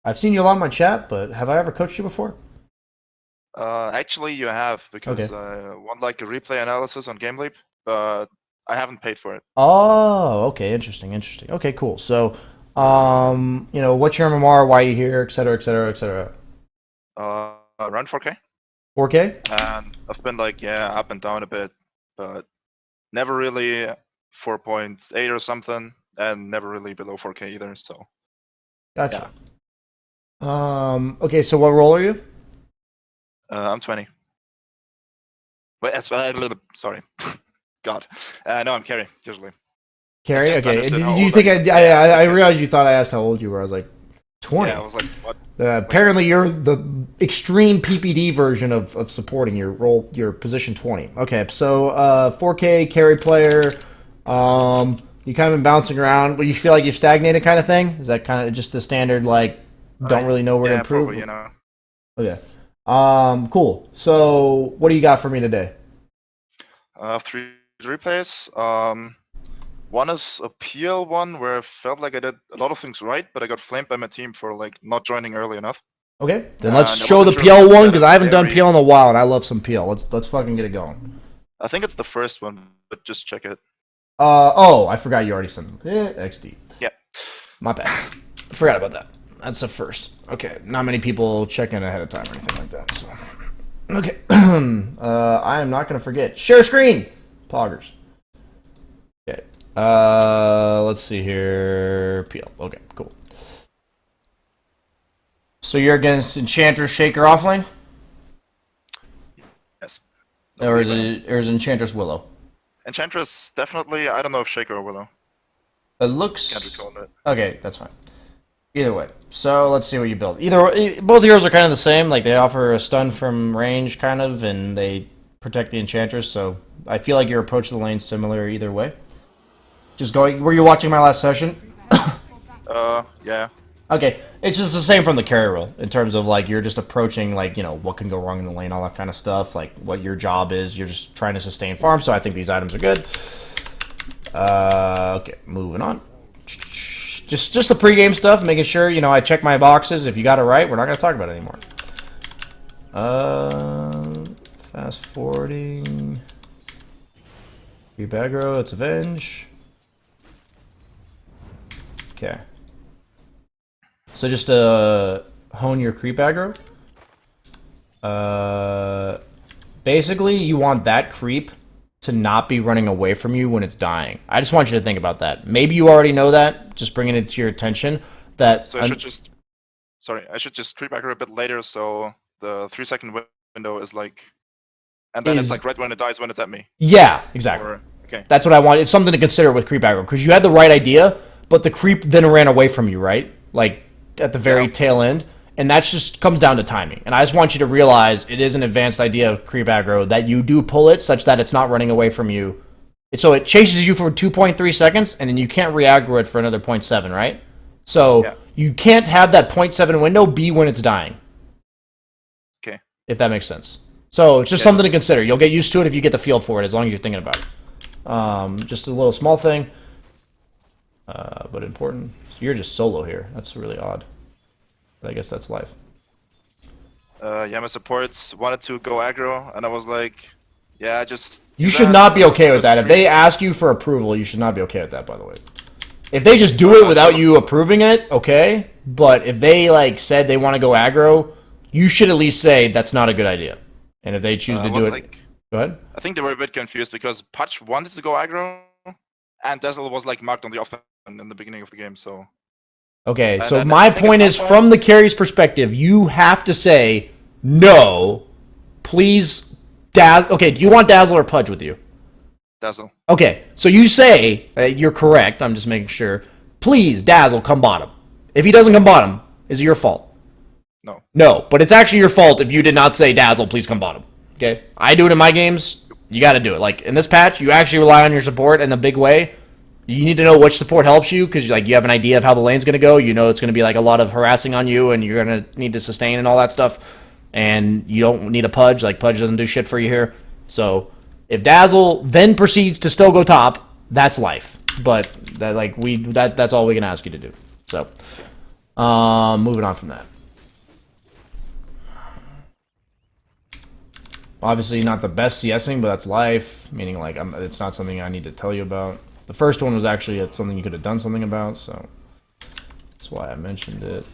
I've seen you a lot in my chat, but have I ever coached you before? Actually, you have because Okay. I won like a replay analysis on GameLeap, but I haven't paid for it. Oh, okay. Interesting, interesting. Okay, cool. So, what's your MMR, why you here, et cetera, et cetera, et cetera. Around 4K, 4K? and I've been like up and down a bit, but never really 4.8 or something, and never really below 4K either. So Gotcha. yeah, Okay, so what role are you? I'm 20. Wait, sorry, God, no, I'm carry usually. I Carrie? just Okay. understood Did how you old are think you? I, Yeah, I was I like, realized you thought I asked how old you were. I was like, yeah, I 20. was like, what? Like, Apparently, you're the extreme PPD version of supporting your role, your position 20. Okay, so 4K carry player. You kind of been bouncing around. But you feel like you've stagnated, kind of thing. Is that kind of just the standard, like, don't really know where to yeah, probably, improve? you know. Okay. Cool. So, what do you got for me today? Three replays. One is a PL one where I felt like I did a lot of things right, but I got flamed by my team for like not joining early enough. Okay, then let's And I show the wasn't sure PL if one that because is I haven't done very. PL in a while, and I love some PL. Let's fucking get it going. I think it's the first one, but just check it. I forgot you already sent them. XD. Yeah. My bad. Forgot about that. That's the first. Okay, not many people check in ahead of time or anything like that. So, okay. I am not gonna forget. Share screen. Poggers. Okay. Let's see here. PL. Okay, cool. So you're against Enchantress, Shaker, Offlane, Yes. I believe I am. or is it Enchantress Willow? Enchantress, definitely. I don't know if Shaker or Willow. It Can't looks recall that. okay. That's fine. Either way. So let's see what you build. Both heroes are kind of the same. Like they offer a stun from range, kind of, and they protect the Enchantress. So I feel like your approach to the lane's similar either way. Just going. Were you watching my last session? Yeah. Okay, it's just the same from the carry role in terms of like you're just approaching like what can go wrong in the lane, all that kind of stuff. Like what your job is. You're just trying to sustain farm. So I think these items are good. Okay, moving on. Just the pregame stuff, making sure I check my boxes. If you got it right, we're not gonna talk about it anymore. Fast forwarding. Creep aggro, it's avenge. Okay. So just hone your creep aggro. Basically, you want that creep to not be running away from you when it's dying. I just want you to think about that. Maybe you already know that, just bringing it to your attention. That So I should just. Sorry, I should just creep back a bit later, so the 3 second window is like, and then it's is like right when it dies when it's at me. yeah, exactly. Or okay. That's what I want. It's something to consider with creep aggro because you had the right idea, but the creep then ran away from you, right? Like at the very Yeah. tail end, and that just comes down to timing. And I just want you to realize it is an advanced idea of creep aggro that you do pull it such that it's not running away from you. So it chases you for 2.3 seconds, and then you can't re-aggro it for another 0.7, right? So Yeah. you can't have that 0.7 window be when it's dying, Okay. if that makes sense. So it's just Yeah, something to consider. You'll get used to it if you get the feel for it, as long as you're thinking about it. Just a little small thing, but important. So you're just solo here. That's really odd. But I guess that's life. Yeah, my supports wanted to go aggro, and I was like, yeah, just You do should that. not And be then okay with there's a that. If creep. they ask you for approval, you should not be okay with that, by the way. If they just do it without you approving it, okay. But if they said they want to go aggro, you should at least say that's not a good idea. And if they choose I to was do it, like, go ahead. I think they were a bit confused because Putch wanted to go aggro, and Dazzle was like marked on the offense in the beginning of the game. So, Okay, and so then my I think at point some is point, from the carry's perspective, you have to say, no, please, Okay, do you want Dazzle or Pudge with you? Dazzle. Okay, so you say, you're correct, I'm just making sure, please, Dazzle, come bottom. If he doesn't come bottom, is it your fault? No. No, but it's actually your fault if you did not say, Dazzle, please come bottom. Okay? I do it in my games, you gotta do it. Like, in this patch, you actually rely on your support in a big way. You need to know which support helps you, because you have an idea of how the lane's gonna go. You know it's gonna be a lot of harassing on you, and you're gonna need to sustain and all that stuff. And you don't need a Pudge. Pudge doesn't do shit for you here. So, if Dazzle then proceeds to still go top, that's life. But that's all we can ask you to do. So, Moving on from that. Obviously not the best CSing, but that's life. Meaning, like, it's not something I need to tell you about. The first one was actually something you could have done something about, so that's why I mentioned it.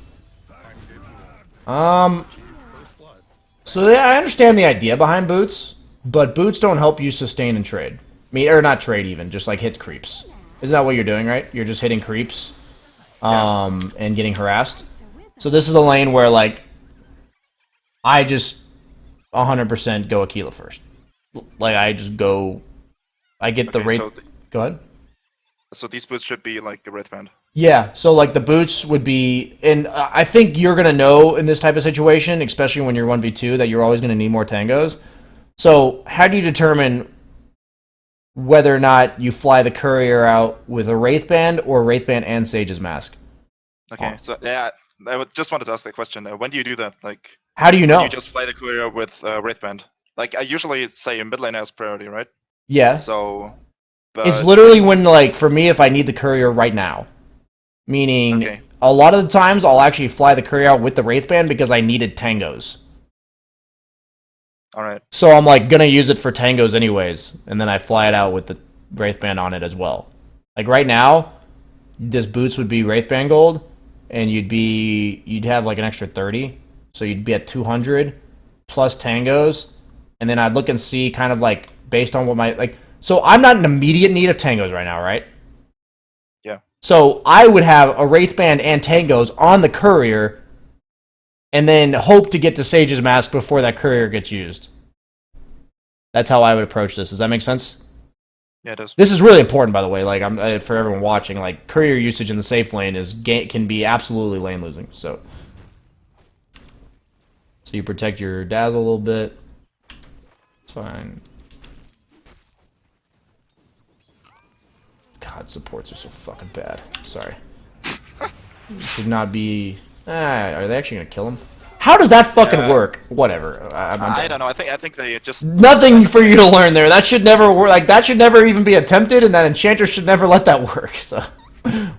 So yeah, I understand the idea behind boots, but boots don't help you sustain and trade. Or not trade even, just like hit creeps. Isn't that what you're doing, right? You're just hitting creeps, and getting harassed. So this is a lane where, like, I just 100% go Aquila first. Like, I just go... I get the rate... Go ahead. So these boots should be like a Wraithband. Yeah, so, like, the boots would be... And I think you're going to know in this type of situation, especially when you're 1v2, that you're always going to need more tangos. So, how do you determine whether or not you fly the courier out with a Wraithband or Wraithband and Sage's Mask? Okay, so yeah, just wanted to ask that question. When do you do that? Like, how do you know? You just fly the courier with Wraithband. Like, I usually say a mid lane has priority, right? Yeah. So, but... It's literally when, like, for me, if I need the courier right now. Meaning, a lot of the times I'll actually fly the courier out with the Wraithband because I needed tangos. Alright. So I'm, like, gonna use it for tangos anyways, and then I fly it out with the Wraithband on it as well. Like, right now, this boots would be Wraithband gold, and you'd have, like, an extra 30, so you'd be at 200, plus tangos, and then I'd look and see kind of, like, based on what my, like, so I'm not in immediate need of tangos right now, right? Yeah. So I would have a Wraithband and tangos on the courier, and then hope to get to Sage's Mask before that courier gets used. That's how I would approach this. Does that make sense? Yeah, it does. This is really important, by the way. Like, for everyone watching, like, courier usage in the safe lane can be absolutely lane losing. So you protect your Dazzle a little bit. It's fine. God, supports are so fucking bad. Sorry. Should not be... are they actually gonna kill him? How does that fucking work? Whatever. I don't know. I think they just... Nothing for you to learn there. That should never work. Like, that should never even be attempted, and that enchanter should never let that work. So,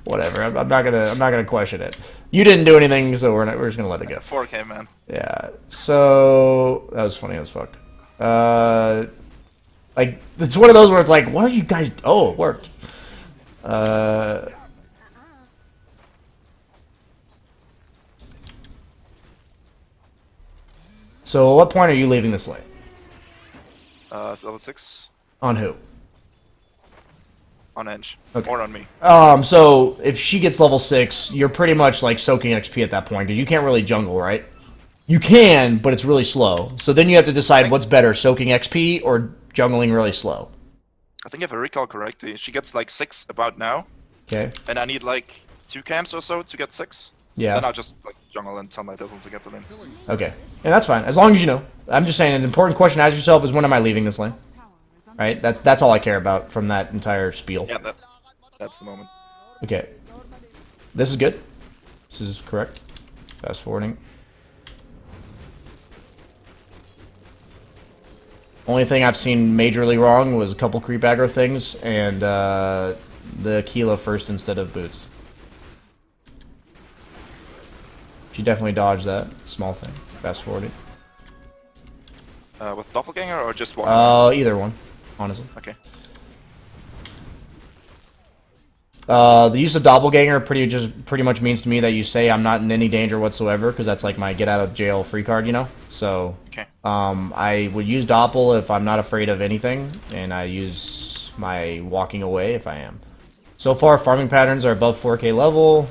whatever. I'm not gonna question it. You didn't do anything, so we're just gonna let it go. 4K, man. Yeah. So that was funny as fuck. Like, it's one of those where it's like, what are you guys? Oh, it worked. So, at what point are you leaving this lane? Level 6. On who? On Edge. Okay. Or on me. So if she gets level 6, you're pretty much like soaking XP at that point, because you can't really jungle, right? You can, but it's really slow. So then you have to decide what's better, soaking XP or jungling really slow. I think if I recall correctly, she gets like 6 about now. Okay. And I need like 2 camps or so to get 6. Yeah. Then I'll just like jungle and tell my Dazzle to get the lane. Okay. And that's fine, as long as you know. I'm just saying, an important question to ask yourself is, when am I leaving this lane? Right? That's all I care about from that entire spiel. Yeah, that's the moment. Okay. This is good. This is correct. Fast forwarding. Only thing I've seen majorly wrong was a couple creep aggro things, and the Aquila first instead of boots. She definitely dodged that. Small thing. Fast forwarding. With Doppelganger or just one? Either one, honestly. Okay. The use of Doppelganger pretty much means to me that you say I'm not in any danger whatsoever, because that's like my get out of jail free card, you know? So, okay. I would use Doppel if I'm not afraid of anything, and I use my walking away if I am. So far, farming patterns are above 4K level,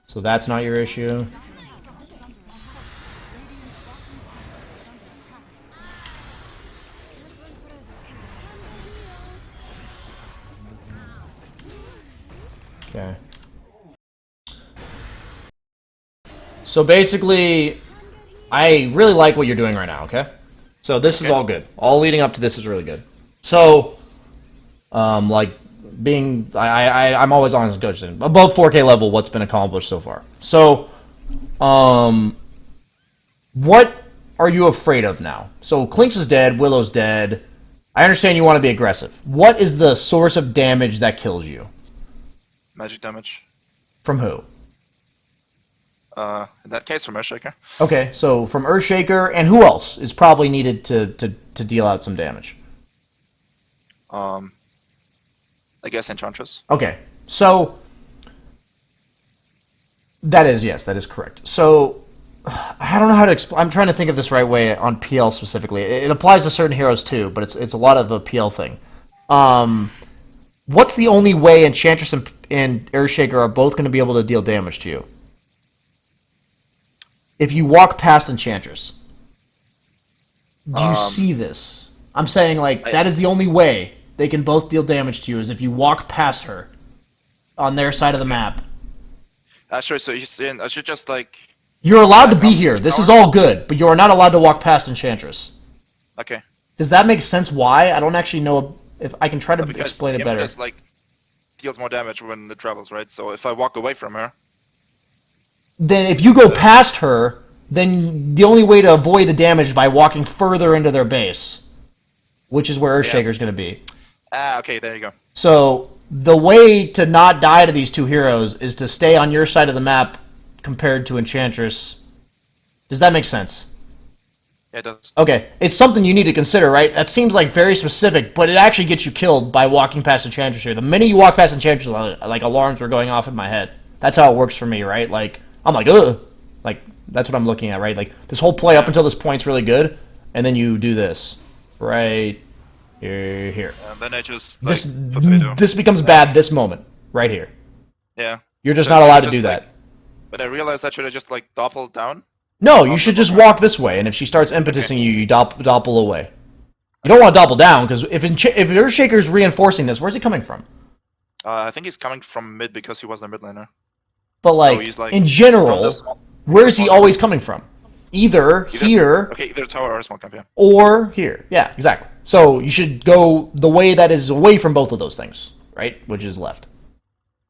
so that's not your issue. Okay. So basically, I really like what you're doing right now, okay? So this is all good. All leading up to this is really good. So, like, I'm always honest with Coach. Above 4K level, what's been accomplished so far? So, what are you afraid of now? So Clinkz is dead, Willow's dead. I understand you want to be aggressive. What is the source of damage that kills you? Magic damage. From who? In that case, from Earthshaker. Okay, so from Earthshaker, and who else is probably needed to deal out some damage? I guess Enchantress. Okay, so yes, that is correct. So I don't know how to explain. I'm trying to think of this right way on PL specifically. It applies to certain heroes too, but it's a lot of a PL thing. What's the only way Enchantress and Earthshaker are both going to be able to deal damage to you? If you walk past Enchantress, do you see this? I'm saying, like, that is the only way they can both deal damage to you, is if you walk past her on their side of the map. Sure, so you're saying I should just, like... You're allowed to be here. This is all good, but you are not allowed to walk past Enchantress. Okay. Does that make sense why? I don't actually know if I can try to explain it better. Because, like, deals more damage when it travels, right? So if I walk away from her... Then if you go past her, then the only way to avoid the damage is by walking further into their base, which is where Earthshaker's going to be. Okay, there you go. So the way to not die to these two heroes is to stay on your side of the map compared to Enchantress. Does that make sense? Yeah, it does. Okay, it's something you need to consider, right? That seems like very specific, but it actually gets you killed by walking past Enchantress here. The minute you walk past Enchantress, like alarms were going off in my head. That's how it works for me, right? Like, I'm like, ugh. Like, that's what I'm looking at, right? Like, this whole play up until this point's really good, and then you do this. Right here. And then I just, like, This becomes bad this moment, right here. Yeah. You're just not allowed to do that. But I realized that should I just, like, doppel down? No, you should just walk this way, and if she starts impetusing you, you doppel away. You don't want to doppel down, because if Earthshaker's reinforcing this, where's he coming from? I think he's coming from mid because he wasn't a mid laner. But, like, in general, where is he always coming from? Either here... Okay, either tower or a small camp, yeah. Or here. Yeah, exactly. So you should go the way that is away from both of those things, right? Which is left.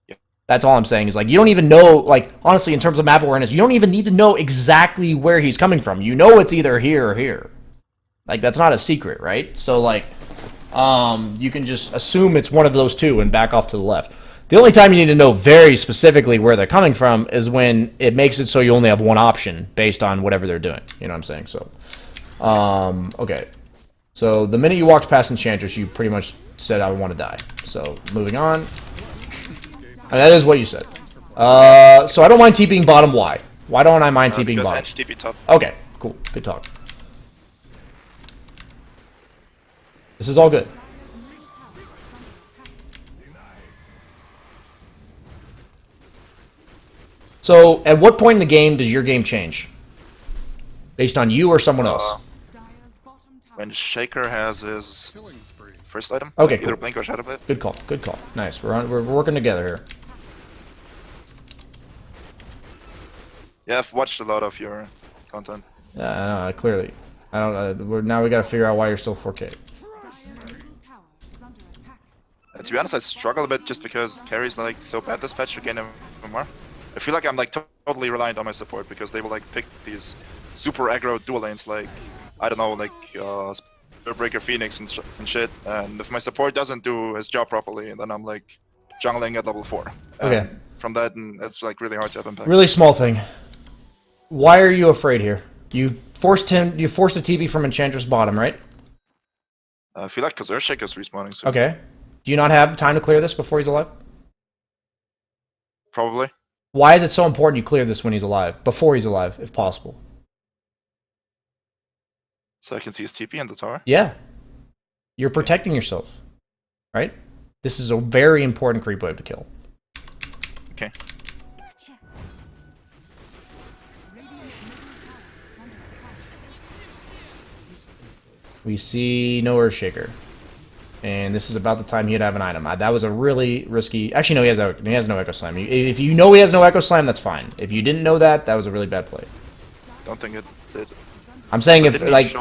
Yeah. That's all I'm saying, is, like, you don't even know, like, honestly, in terms of map awareness, you don't even need to know exactly where he's coming from. You know it's either here or here. Like, that's not a secret, right? So, like, you can just assume it's one of those two and back off to the left. The only time you need to know very specifically where they're coming from is when it makes it so you only have one option based on whatever they're doing. You know what I'm saying? So, okay. So, the minute you walked past Enchantress, you pretty much said, I want to die. So, moving on. And that is what you said. So, I don't mind TPing bottom. Why? Why don't I mind TPing bottom? TP top. Okay, cool. Good talk. This is all good. So, at what point in the game does your game change? Based on you or someone else? When Shaker has his first item. Okay, like cool. Either Blink or Shadowblade. Good call. Good call. Nice. We're working together here. Yeah, I've watched a lot of your content. Yeah, clearly. I don't. Now we got to figure out why you're still 4K. To be honest, I struggle a bit just because carry's like so bad this patch to gain MMR. I feel like I'm like totally reliant on my support because they will like pick these super aggro dual lanes like, I don't know, like Breaker Phoenix and shit. And if my support doesn't do his job properly, then I'm like jungling at level 4. And Okay. from that, it's like really hard to have impact. Really small thing. Why are you afraid here? You forced a TP from Enchantress bottom, right? I feel like because Earthshaker's respawning soon. Okay. Do you not have time to clear this before he's alive? Probably. Why is it so important you clear this when he's alive? Before he's alive, if possible. So I can see his TP in the tower? Yeah. You're protecting yourself. Right? This is a very important creep wave to kill. Okay. We see no Earthshaker. And this is about the time he'd have an item. That was a really risky... Actually, no, he has no Echo Slam. If you know he has no Echo Slam, that's fine. If you didn't know that, that was a really bad play. Don't think it did. I'm saying if, like...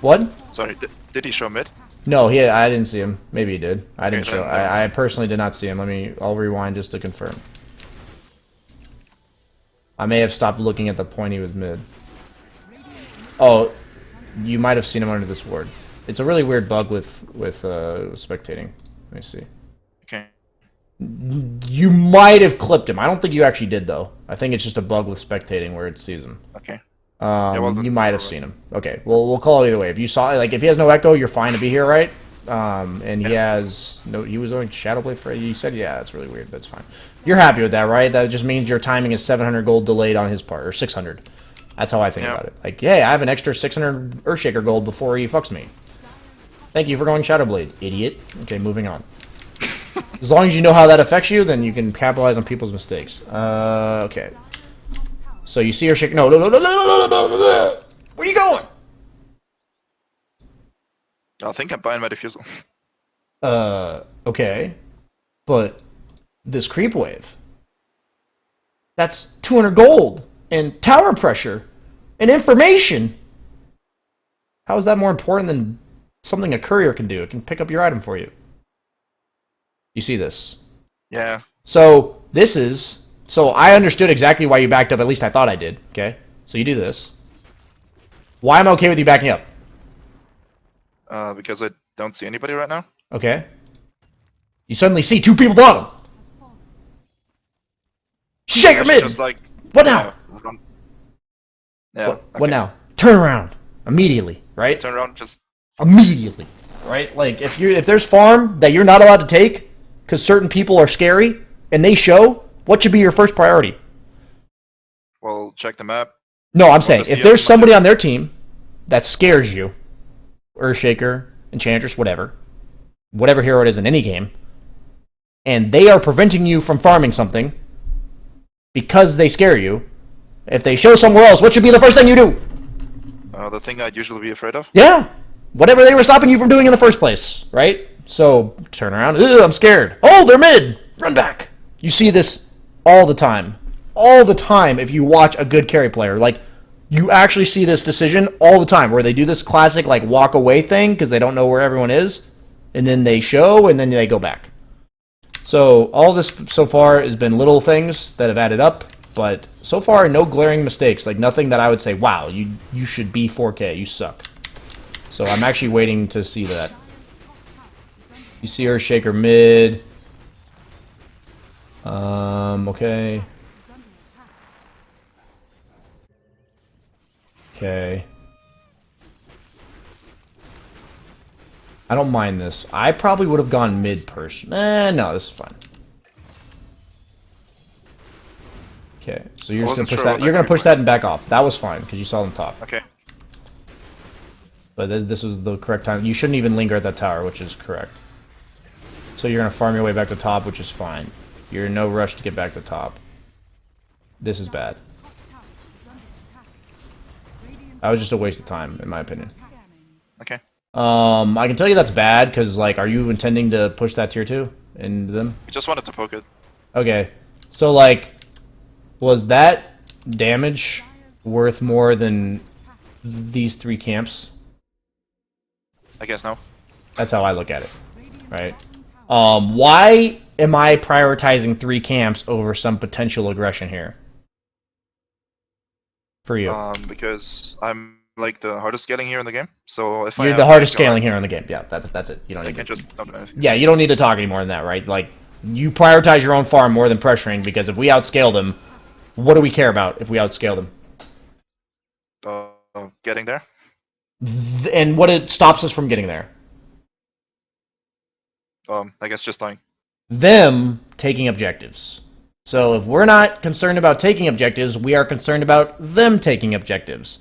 What? Sorry, did he show mid? No, I didn't see him. Maybe he did. I didn't then show... I personally did not see him. I'll rewind just to confirm. I may have stopped looking at the point he was mid. Oh, you might have seen him under this ward. It's a really weird bug with spectating. Let me see. Okay. You might have clipped him. I don't think you actually did, though. I think it's just a bug with spectating where it sees him. Okay. Well, You might have seen him. Okay, well, we'll call it either way. If you saw, like, if he has no echo, you're fine to be here, right? And he has no. He was doing Shadowblade for. You said, yeah, that's really weird. That's fine. You're happy with that, right? That just means your timing is 700 gold delayed on his part, or 600. That's how I think about it. Like, hey, I have an extra 600 Earthshaker gold before he fucks me. Thank you for going Shadowblade, idiot. Okay, moving on. As long as you know how that affects you, then you can capitalize on people's mistakes. Okay. So you see her shake. No. Where are you going? I think I'm buying my diffusal. Okay. But this creep wave. That's 200 gold and tower pressure and information. How is that more important than something a courier can do? It can pick up your item for you. You see this? Yeah. So this is... So I understood exactly why you backed up. At least I thought I did. Okay? So you do this. Why am I okay with you backing up? Because I don't see anybody right now. Okay. You suddenly see 2 people bottom. Shake your mid! Just like... What now? Run. Yeah. What now? Turn around. Immediately, right? Turn around, just... Immediately. Right? Like, if there's farm that you're not allowed to take, because certain people are scary, and they show, what should be your first priority? Well, check the map. No, I'm saying, if there's somebody on their team that scares you, Earthshaker, Enchantress, whatever hero it is in any game, and they are preventing you from farming something because they scare you, if they show somewhere else, what should be the first thing you do? The thing I'd usually be afraid of? Yeah! Whatever they were stopping you from doing in the first place, right? So, turn around, I'm scared. Oh, they're mid! Run back! You see this all the time. All the time if you watch a good carry player. Like, you actually see this decision all the time, where they do this classic, like, walk away thing, because they don't know where everyone is, and then they show, and then they go back. So, all this so far has been little things that have added up, but so far, no glaring mistakes. Like, nothing that I would say, wow, you should be 4K, you suck. So, I'm actually waiting to see that. You see Earthshaker mid. Okay. Okay. I don't mind this. I probably would have gone mid person. No, this is fine. Okay, so you're just gonna push that. You're gonna push that and back off. That was fine because you saw them top. Okay. But this was the correct time. You shouldn't even linger at that tower, which is correct. So you're gonna farm your way back to top, which is fine. You're in no rush to get back to top. This is bad. That was just a waste of time, in my opinion. Okay. I can tell you that's bad, because, like, are you intending to push that tier 2 into them? I just wanted to poke it. Okay. So, like, was that damage worth more than these 3 camps? I guess no. That's how I look at it, right? Why am I prioritizing 3 camps over some potential aggression here? For you. Because I'm like the hardest scaling here in the game. So if you're the hardest scaling here in the game. Yeah, that's it. You don't need to just don't do anything. Yeah, you don't need to talk any more than that, right? Like, you prioritize your own farm more than pressuring, because if we outscale them, what do we care about if we outscale them? Getting there. And what it stops us from getting there? I guess just dying. Them taking objectives. So if we're not concerned about taking objectives, we are concerned about them taking objectives.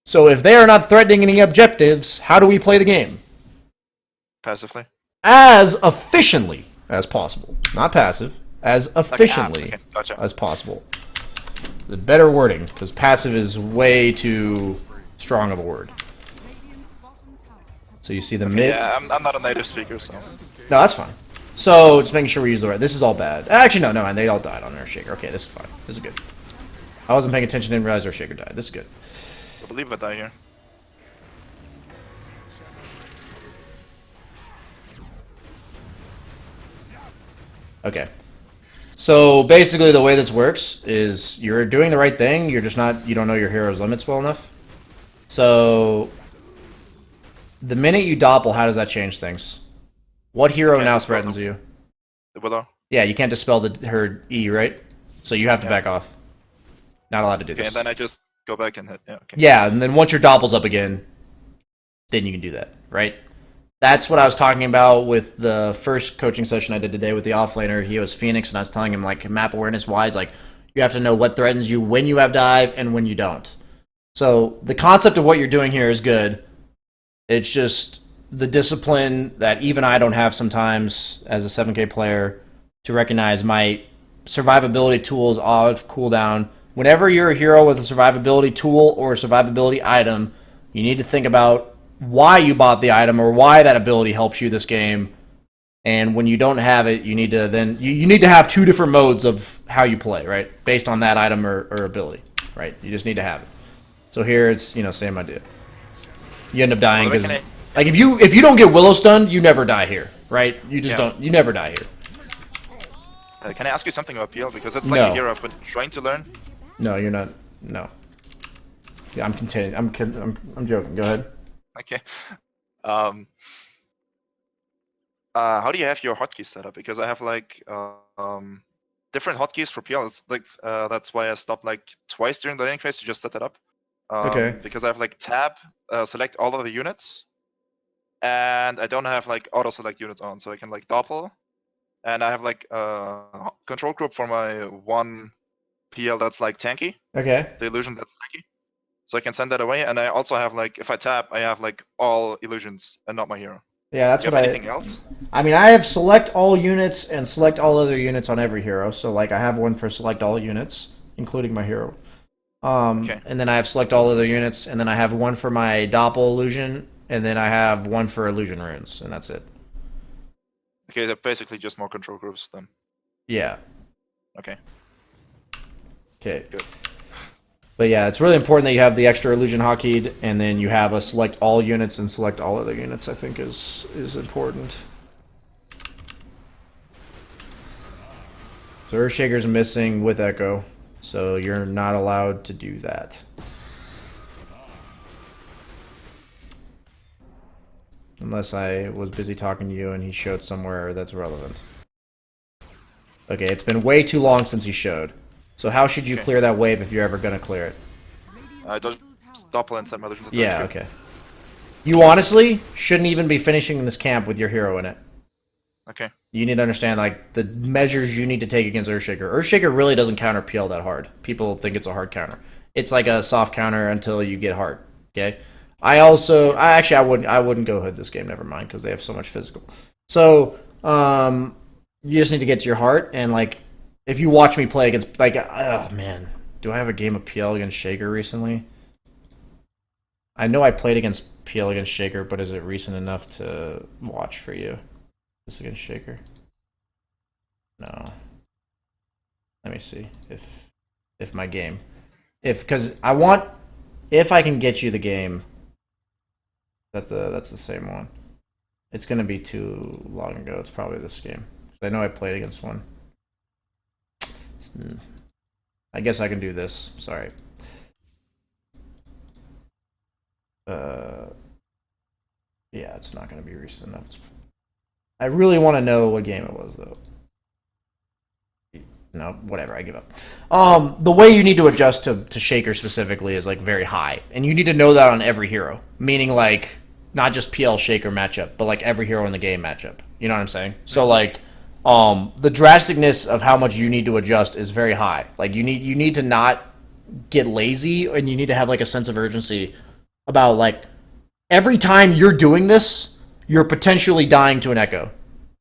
So if they are not threatening any objectives, how do we play the game? Passively. As efficiently as possible. Not passive. As efficiently as possible. The better wording, because passive is way too strong of a word. So you see the mid... Yeah, I'm not a native speaker, so... No, that's fine. So, just making sure we use the right... This is all bad. Actually, no, they all died on Earthshaker. Okay, this is fine. This is good. I wasn't paying attention, didn't realize Earthshaker died. This is good. I believe I die here. Okay. So, basically the way this works is you're doing the right thing, you're just not... You don't know your hero's limits well enough. So... The minute you doppel, how does that change things? What hero now threatens you? The Willow. Yeah, you can't dispel her E, right? So you have to back off. Not allowed to do Okay, this. and then I just go back and hit. Yeah, okay. Yeah, and then once your doppel's up again, then you can do that, right? That's what I was talking about with the first coaching session I did today with the offlaner. He was Phoenix, and I was telling him, like, map awareness wise, like, you have to know what threatens you when you have dive and when you don't. So the concept of what you're doing here is good. It's just the discipline that even I don't have sometimes as a 7K player to recognize my survivability tools off cooldown. Whenever you're a hero with a survivability tool or a survivability item, you need to think about why you bought the item or why that ability helps you this game. And when you don't have it, you need to then you need to have two different modes of how you play, right? Based on that item or ability, right? You just need to have it. So here it's same idea. You end up dying Well, because like if you don't get Willow stunned, you never die here, right? You just Yeah. don't. You never die here. Can I ask you something about PL? Because it's like No. a hero I've been trying to learn. No, you're not. No. Yeah, I'm continuing. I'm joking. Go ahead. Okay. How do you have your hotkeys set up? Because I have like different hotkeys for PL. It's like that's why I stopped like twice during the laning phase to just set that up. Okay. Because I have like tab, select all of the units, and I don't have like auto select units on, so I can like doppel, and I have like control group for my one PL that's like tanky, Okay. the illusion that's tanky. So I can send that away, and I also have like if I tap, I have like all illusions and not my hero. Yeah, that's Do you what have I. anything else? I mean, I have select all units and select all other units on every hero. So like, I have one for select all units, including my hero. Okay. And then I have select all other units, and then I have one for my doppel illusion, and then I have one for illusion runes, and that's it. Okay, they're basically just more control groups then. Yeah. Okay. Okay. Good. But yeah, it's really important that you have the extra illusion hotkeyd, and then you have a select all units and select all other units. I think is important. So Earthshaker's missing with Echo, so you're not allowed to do that. Unless I was busy talking to you and he showed somewhere that's relevant. Okay, it's been way too long since he showed. So how should you Okay. clear that wave if you're ever going to clear it? I don't doppel and set my illusions. Yeah, okay. You honestly shouldn't even be finishing this camp with your hero in it. Okay. You need to understand, like, the measures you need to take against Earthshaker. Earthshaker really doesn't counter PL that hard. People think it's a hard counter. It's like a soft counter until you get hard, okay? I wouldn't go hood this game, never mind, because they have so much physical. So, you just need to get to your heart, and, like, if you watch me play against, like, oh, man. Do I have a game of PL against Shaker recently? I know I played against PL against Shaker, but is it recent enough to watch for you? This against Shaker? No. Let me see if my game, because I want, if I can get you the game. That's the same one. It's gonna be too long ago. It's probably this game. I know I played against one. I guess I can do this. Sorry. Yeah, it's not gonna be recent enough. I really want to know what game it was, though. No, whatever, I give up. The way you need to adjust to Shaker specifically is, like, very high. And you need to know that on every hero. Meaning, like, not just PL Shaker matchup, but, like, every hero in the game matchup. You know what I'm saying? So, like, the drasticness of how much you need to adjust is very high. Like, you need to not get lazy, and you need to have, like, a sense of urgency about, like, every time you're doing this, you're potentially dying to an Echo.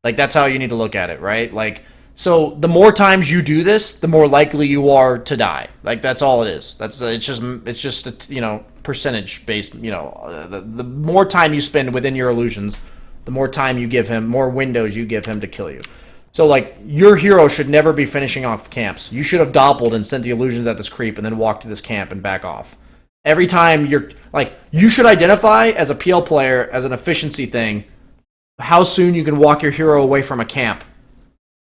Like, that's how you need to look at it, right? Like, so the more times you do this, the more likely you are to die. Like, that's all it is. It's just a, percentage based. The more time you spend within your illusions, the more time you give him, more windows you give him to kill you. So, like, your hero should never be finishing off camps. You should have doppeled and sent the illusions at this creep and then walked to this camp and back off. Every time you're, like, you should identify as a PL player, as an efficiency thing, how soon you can walk your hero away from a camp.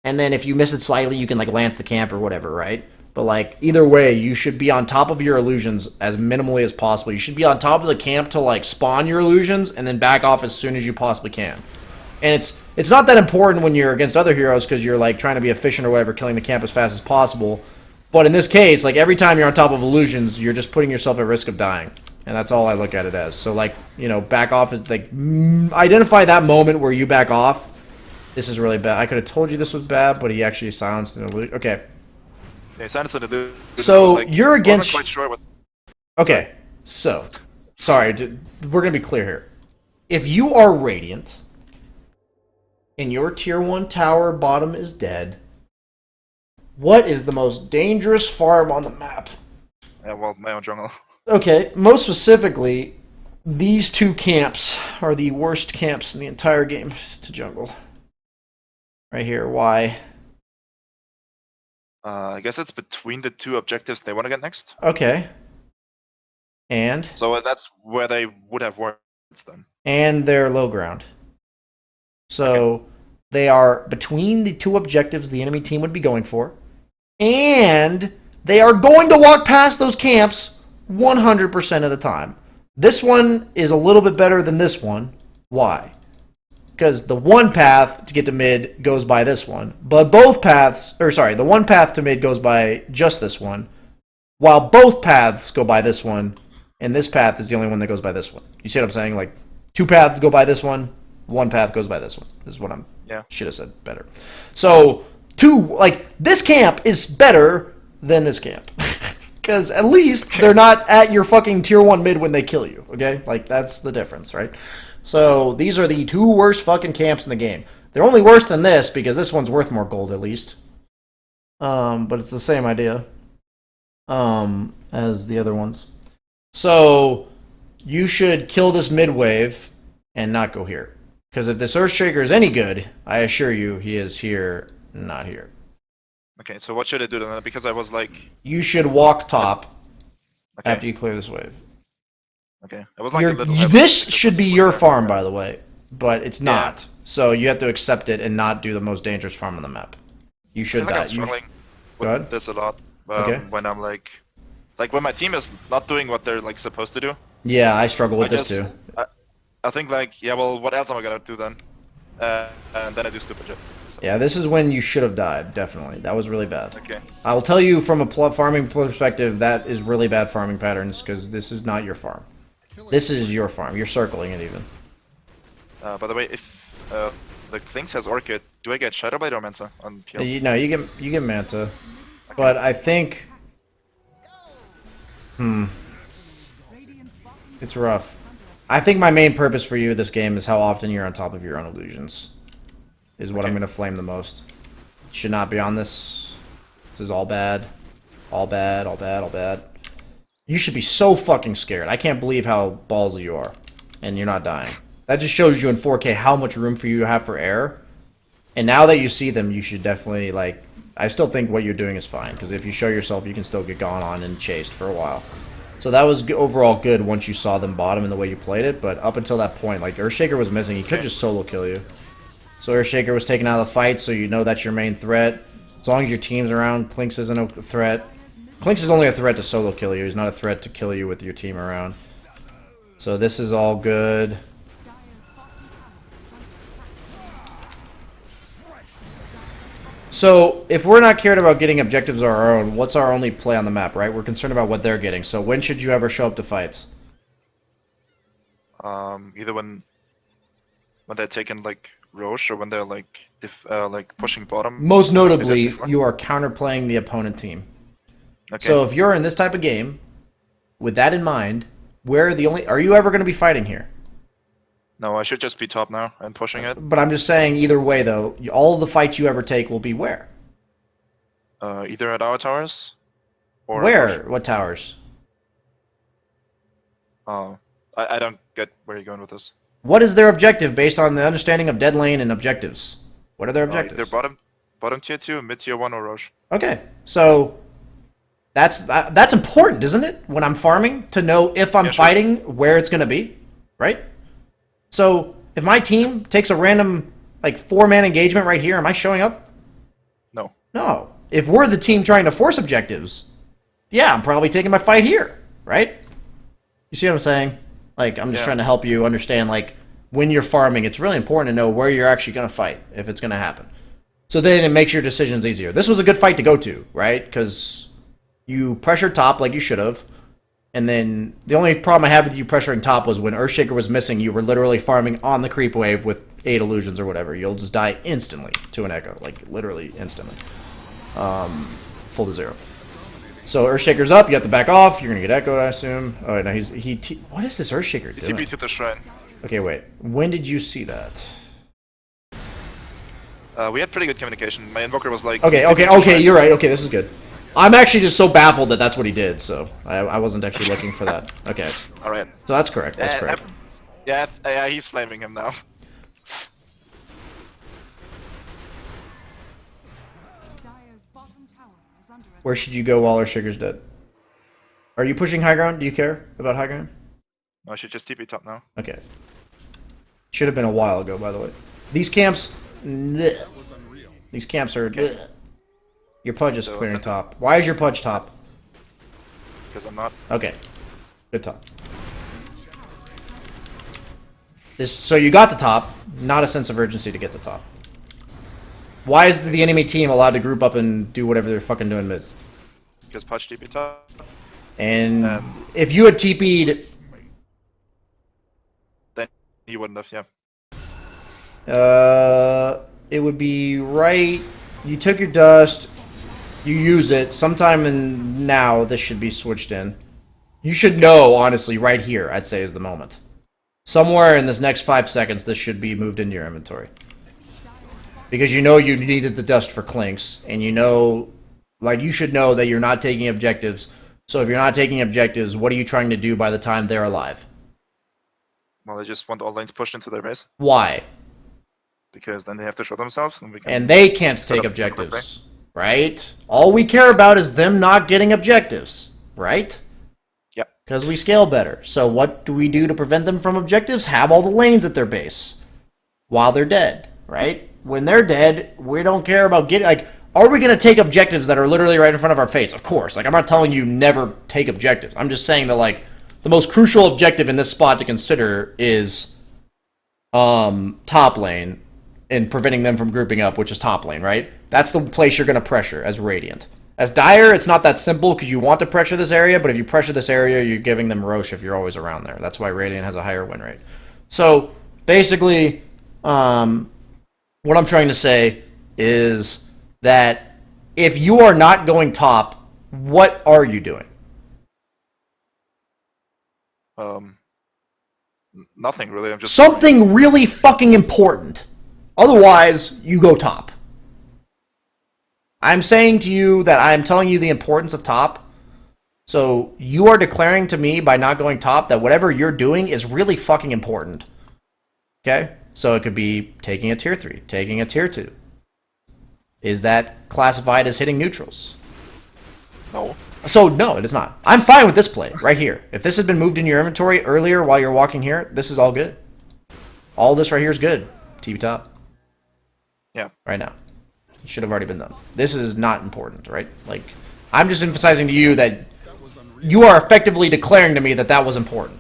And then if you miss it slightly, you can, like, lance the camp or whatever, right? But, like, either way, you should be on top of your illusions as minimally as possible. You should be on top of the camp to, like, spawn your illusions and then back off as soon as you possibly can. And it's not that important when you're against other heroes because you're, like, trying to be efficient or whatever, killing the camp as fast as possible. But in this case, like every time you're on top of illusions, you're just putting yourself at risk of dying. And that's all I look at it as. So like, you know, back off is like identify that moment where you back off. This is really bad. I could have told you this was bad, but he actually silenced an illusion. Okay. Yeah, silenced an illusion. So Like, you're against. Wasn't quite sure what. Okay. So, sorry, we're gonna be clear here. If you are Radiant and your tier 1 tower bottom is dead, what is the most dangerous farm on the map? Yeah, well, my own jungle. Okay, most specifically, these two camps are the worst camps in the entire game to jungle. Right here, why? I guess it's between the two objectives they want to get next. Okay. And? So that's where they would have wards then. And they're low ground. So they are between the two objectives the enemy team would be going for. And they are going to walk past those camps 100% of the time. This one is a little bit better than this one. Why? Because the one path to get to mid goes by this one. But both paths, or sorry, the one path to mid goes by just this one. While both paths go by this one. And this path is the only one that goes by this one. You see what I'm saying? Like, two paths go by this one, one path goes by this one. This is what I'm... Yeah. Should have said better. So, this camp is better than this camp. Because at least they're not at your fucking tier 1 mid when they kill you, okay? Like, that's the difference, right? So, these are the two worst fucking camps in the game. They're only worse than this because this one's worth more gold, at least. But it's the same idea. As the other ones. So, you should kill this mid wave and not go here. Because if this Earthshaker is any good, I assure you he is here, not here. Okay, so what should I do then? Because I was like... You should walk top after you clear this wave. Okay, I was like a little... This should be your farm, by the way, but it's not. Yeah. So you have to accept it and not do the most dangerous farm on the map. You should die. I'm struggling with this a lot when I'm like when my team is not doing what they're like supposed to do. Yeah, I struggle with this too. I think like, yeah, well, what else am I gonna do then? And then I do stupid shit. So. Yeah, this is when you should have died, definitely. That was really bad. Okay. I will tell you from a farming perspective, that is really bad farming patterns, because this is not your farm. This is your farm. You're circling it even. By the way, if the Things has Orchid, do I get Shadowblade or Manta on PL? No, you get Manta. Okay. But I think... It's rough. I think my main purpose for you this game is how often you're on top of your own illusions. Is what I'm going to flame the most. You should not be on this. This is all bad. All bad, all bad, all bad. You should be so fucking scared. I can't believe how ballsy you are. And you're not dying. That just shows you in 4K how much room for you have for error. And now that you see them, you should definitely, like... I still think what you're doing is fine. Because if you show yourself, you can still get gone on and chased for a while. So that was overall good once you saw them bottom and the way you played it. But up until that point, like, Earthshaker was missing. He could just solo kill you. So Earthshaker was taken out of the fight, so you know that's your main threat. As long as your team's around, Clinkz isn't a threat. Clinkz is only a threat to solo kill you. He's not a threat to kill you with your team around. So this is all good. So, if we're not cared about getting objectives of our own, what's our only play on the map, right? We're concerned about what they're getting. So when should you ever show up to fights? Either when they're taking like Roche or when they're like pushing bottom. Most notably, you are counterplaying the opponent team. Okay. So if you're in this type of game, with that in mind, are you ever going to be fighting here? No, I should just be top now and pushing it. But I'm just saying, either way, though, all the fights you ever take will be where? Either at our towers, or... Where? What towers? I don't get where you're going with this. What is their objective based on the understanding of dead lane and objectives? What are their objectives? They're bottom tier 2, mid tier 1, or Roche. Okay, so... That's important, isn't it? When I'm farming, to know if I'm fighting, where it's going to be, right? So, if my team takes a random, 4-man engagement right here, am I showing up? No. No. If we're the team trying to force objectives, yeah, I'm probably taking my fight here, right? You see what I'm saying? I'm just trying to help you understand, when you're farming, it's really important to know where you're actually going to fight, if it's going to happen. So then it makes your decisions easier. This was a good fight to go to, right? Because You pressured top like you should have. And then the only problem I had with you pressuring top was when Earthshaker was missing, you were literally farming on the creep wave with 8 illusions or whatever. You'll just die instantly to an echo. Like, literally instantly. Full to 0. So Earthshaker's up, you have to back off, you're gonna get echoed, I assume. Oh, no, what is this Earthshaker doing? TP to the shrine. Okay, wait. When did you see that? We had pretty good communication. My invoker was like... Okay, you're right. Okay, this is good. I'm actually just so baffled that that's what he did, so I wasn't actually looking for that. Okay. Alright. So that's correct, that's correct. Yeah, he's flaming him now. Where should you go while Earthshaker's dead? Are you pushing high ground? Do you care about high ground? No, I should just TP top now. Okay. Should have been a while ago, by the way. These camps... bleh. These camps are... bleh. Your Pudge is clearing top. Why is your Pudge top? Because I'm not. Okay. Good top. So you got the top, not a sense of urgency to get the top. Why is the enemy team allowed to group up and do whatever they're fucking doing mid? Because Pudge TP top. And if you had TP'd... Then he wouldn't have, yeah. It would be right... You took your dust... You use it. Sometime in now, this should be switched in. You should know, honestly, right here, I'd say, is the moment. Somewhere in this next 5 seconds, this should be moved into your inventory. Because you know you needed the dust for Clinks, and you know... Like, you should know that you're not taking objectives. So if you're not taking objectives, what are you trying to do by the time they're alive? Well, they just want all lanes pushed into their base. Why? Because then they have to show themselves, and we can... And they can't take objectives. Right? All we care about is them not getting objectives, right? Yep. Because we scale better. So what do we do to prevent them from objectives? Have all the lanes at their base while they're dead, right? When they're dead, we don't care about getting... Like, are we going to take objectives that are literally right in front of our face? Of course. Like, I'm not telling you never take objectives. I'm just saying that, like, the most crucial objective in this spot to consider is top lane and preventing them from grouping up, which is top lane, right? That's the place you're going to pressure as Radiant. As Dire, it's not that simple because you want to pressure this area, but if you pressure this area, you're giving them Roche if you're always around there. That's why Radiant has a higher win rate. So, basically, what I'm trying to say is that if you are not going top, what are you doing? Nothing, really. I'm just... Something really fucking important. Otherwise, you go top. I'm saying to you that I'm telling you the importance of top. So you are declaring to me by not going top that whatever you're doing is really fucking important. Okay? So it could be taking a tier 3, taking a tier 2. Is that classified as hitting neutrals? No. So no, it is not. I'm fine with this play right here. If this had been moved in your inventory earlier while you're walking here, this is all good. All this right here is good. TP top. Yeah. Right now. It should have already been done. This is not important, right? Like, I'm just emphasizing to you that you are effectively declaring to me that that was important.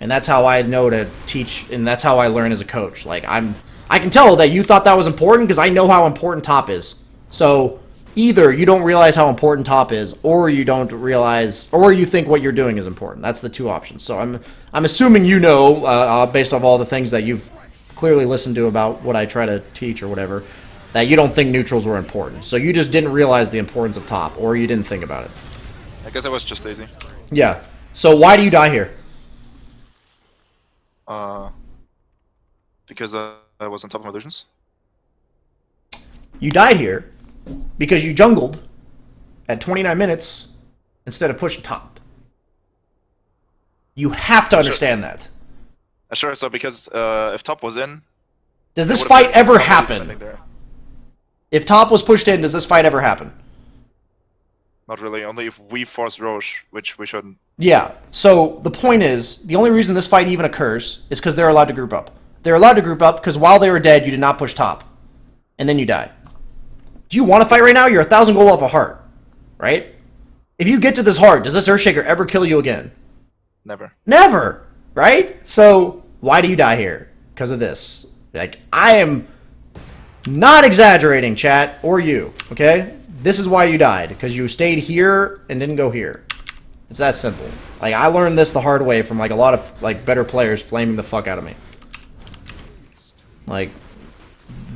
And that's how I know to teach, and that's how I learn as a coach. Like, I can tell that you thought that was important because I know how important top is. So, either you don't realize how important top is, or you don't realize, or you think what you're doing is important. That's the two options. So I'm assuming you know, based off all the things that you've clearly listened to about what I try to teach or whatever, that you don't think neutrals were important. So you just didn't realize the importance of top, or you didn't think about it. I guess I was just lazy. Yeah. So why do you die here? Because I was on top of my illusions. You died here because you jungled at 29 minutes instead of pushing top. You have to understand that. Sure, so because if top was in... Does this fight ever happen? If top was pushed in, does this fight ever happen? Not really, only if we force Roche, which we shouldn't. Yeah, so the point is, the only reason this fight even occurs is because they're allowed to group up. They're allowed to group up because while they were dead, you did not push top. And then you died. Do you want to fight right now? You're 1,000 gold off a heart, right? If you get to this heart, does this Earthshaker ever kill you again? Never. Never, right? So, why do you die here? Because of this. Like, I am not exaggerating, chat, or you, okay? this is why you died, because you stayed here and didn't go here. It's that simple. Like, I learned this the hard way from, like, a lot of, like, better players flaming the fuck out of me. Like,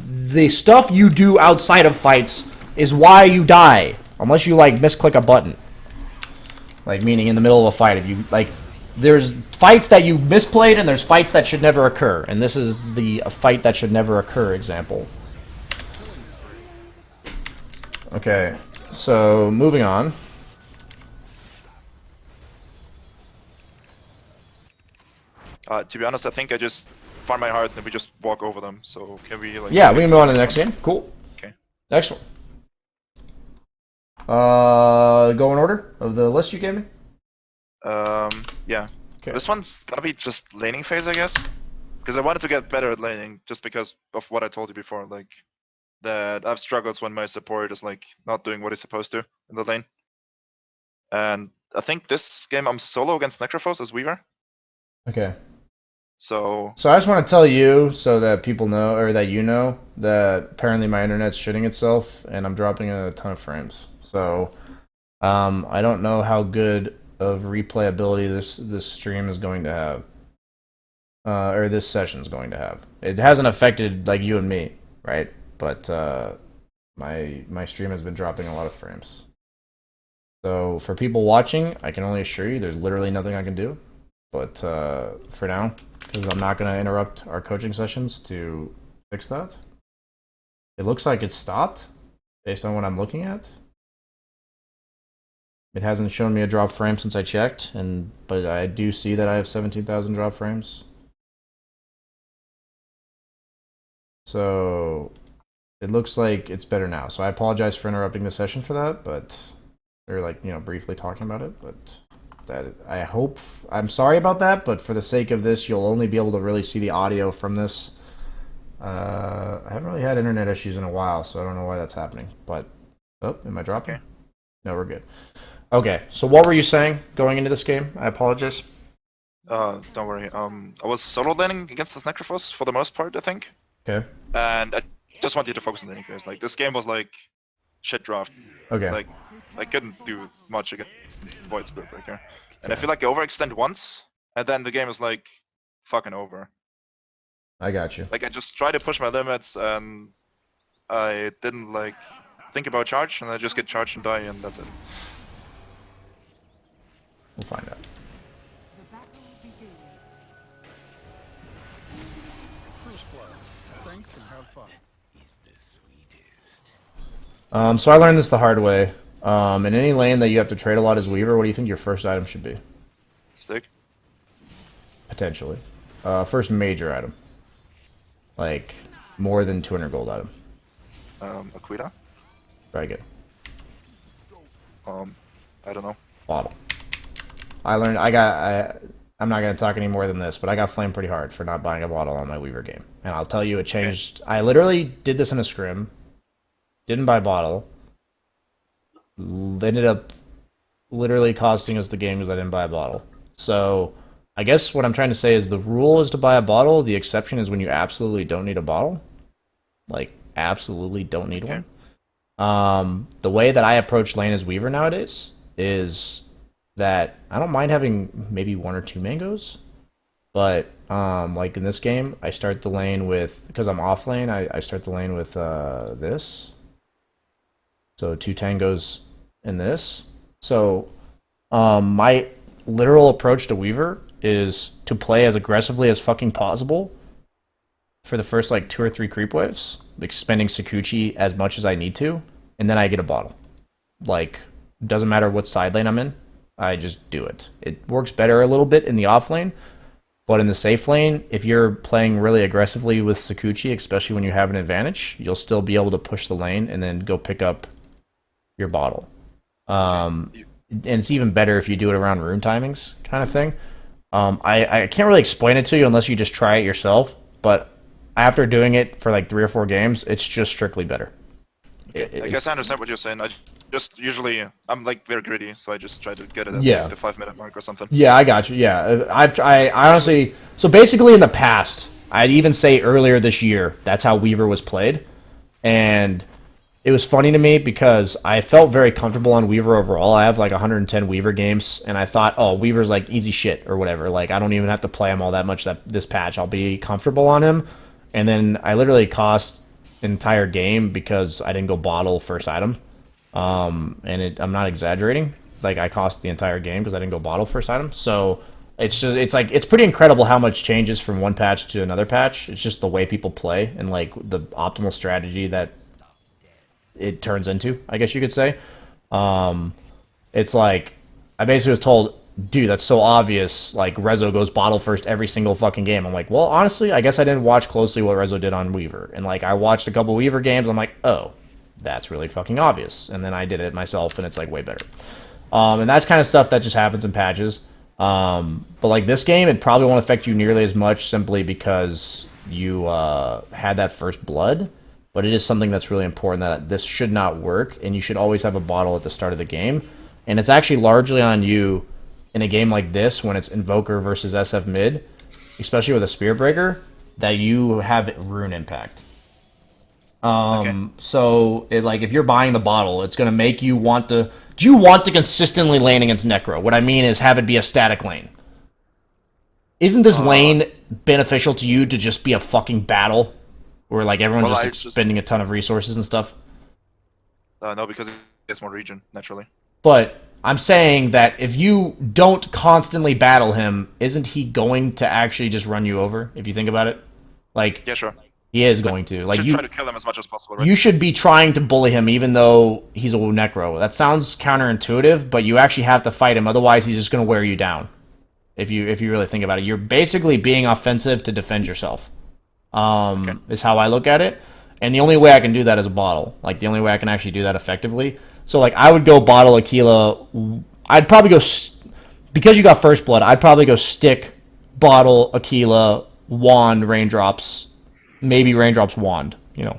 the stuff you do outside of fights is why you die. Unless you, like, misclick a button. Like, meaning in the middle of a fight, if you, like, there's fights that you misplayed and there's fights that should never occur. And this is a fight that should never occur example. Okay, so moving on. To be honest, I think I just farm my heart and we just walk over them. So can we like? Yeah, we can move on to the next game. Cool. Okay. Next one. Go in order of the list you gave me. Yeah. Okay. This one's gonna be just laning phase, I guess, because I wanted to get better at laning, just because of what I told you before, like that I've struggled when my support is like not doing what he's supposed to in the lane. And I think this game I'm solo against Necrophos as Weaver. Okay. So I just want to tell you, so that people know, or that you know, that apparently my internet's shitting itself, and I'm dropping a ton of frames. So, I don't know how good of replayability this stream is going to have, or this session is going to have. It hasn't affected like you and me, right? But my stream has been dropping a lot of frames. So for people watching, I can only assure you, there's literally nothing I can do. But for now, because I'm not going to interrupt our coaching sessions to fix that. It looks like it's stopped, based on what I'm looking at. It hasn't shown me a drop frame since I checked, but I do see that I have 17,000 drop frames. So it looks like it's better now. So I apologize for interrupting the session for that, but or like, you know, briefly talking about it, but I'm sorry about that, but for the sake of this, you'll only be able to really see the audio from this. I haven't really had internet issues in a while, so I don't know why that's happening. But am I dropping? Okay. No, we're good. Okay, so what were you saying going into this game? I apologize. don't worry. I was solo laning against this Necrophos for the most part, I think. Okay. And I just want you to focus on laning phase. Like this game was like shit draft. Okay. Like I couldn't do much against Void Spiritbreaker. And I feel like I overextend once, and then the game is like fucking over. I got you. Like I just tried to push my limits, and I didn't like think about charge, and I just get charged and die, and that's it. We'll find out. The battle begins. First blood. Thanks and have fun. So I learned this the hard way. In any lane that you have to trade a lot as Weaver, what do you think your first item should be? Stick. Potentially. First major item. Like, more than 200 gold item. Aquila. Very good. I don't know. Bottle. I'm not going to talk any more than this, but I got flamed pretty hard for not buying a bottle on my Weaver game. And I'll tell you, it changed. I literally did this in a scrim. Didn't buy bottle. Ended up literally costing us the game because I didn't buy a bottle. So, I guess what I'm trying to say is the rule is to buy a bottle. The exception is when you absolutely don't need a bottle. Like, absolutely don't need one. The way that I approach lane as Weaver nowadays is that I don't mind having maybe 1 or 2 mangoes. But, like in this game, I start the lane with, because I'm off lane, I start the lane with this. So 2 tangos in this. So my literal approach to Weaver is to play as aggressively as fucking possible for the first like 2 or 3 creep waves, like spending Sakuchi as much as I need to, and then I get a bottle. Like, doesn't matter what side lane I'm in, I just do it. It works better a little bit in the off lane, but in the safe lane, if you're playing really aggressively with Sakuchi, especially when you have an advantage, you'll still be able to push the lane and then go pick up your bottle. And it's even better if you do it around rune timings kind of thing. I can't really explain it to you unless you just try it yourself, but after doing it for like 3 or 4 games, it's just strictly better. I guess I understand what you're saying. I just usually I'm like very greedy, so I just try to get it at Yeah. like, the 5-minute mark or something. Yeah, I got you. Yeah, I honestly, so basically in the past, I'd even say earlier this year, that's how Weaver was played, and it was funny to me because I felt very comfortable on Weaver overall. I have like 110 Weaver games, and I thought, oh, Weaver's like easy shit or whatever. Like I don't even have to play him all that much this patch. I'll be comfortable on him. And then I literally cost an entire game because I didn't go bottle first item. I'm not exaggerating. Like I cost the entire game because I didn't go bottle first item. So it's pretty incredible how much changes from one patch to another patch. It's just the way people play and like the optimal strategy that it turns into, I guess you could say. It's like I basically was told, dude, that's so obvious. Like Rezo goes bottle first every single fucking game. I'm like, well, honestly, I guess I didn't watch closely what Rezo did on Weaver. And like I watched a couple Weaver games. I'm like, oh, that's really fucking obvious. And then I did it myself, and it's like way better. And that's kind of stuff that just happens in patches. But like this game, it probably won't affect you nearly as much simply because you had that first blood. But it is something that's really important that this should not work, and you should always have a bottle at the start of the game. And it's actually largely on you in a game like this when it's Invoker versus SF mid, especially with a Spear Breaker, that you have rune impact. So it, like if you're buying the bottle, it's gonna make you want to. Do you want to consistently lane against Necro? What I mean is have it be a static lane. Isn't this lane beneficial to you to just be a fucking battle? Where like everyone's just spending a ton of resources and stuff. No, because it gets more region naturally. But I'm saying that if you don't constantly battle him, isn't he going to actually just run you over? If you think about it, like yeah, sure, he is going to. Like you try to kill him as much as possible. Right? You should be trying to bully him, even though he's a Necro. That sounds counterintuitive, but you actually have to fight him. Otherwise, he's just going to wear you down. If you really think about it, you're basically being offensive to defend yourself. Is how I look at it. And the only way I can do that is a bottle. Like, the only way I can actually do that effectively. So, like, I would go bottle Aquila. I'd probably go... because you got first blood, I'd probably go stick, bottle, Aquila, wand, raindrops, maybe raindrops, wand, you know,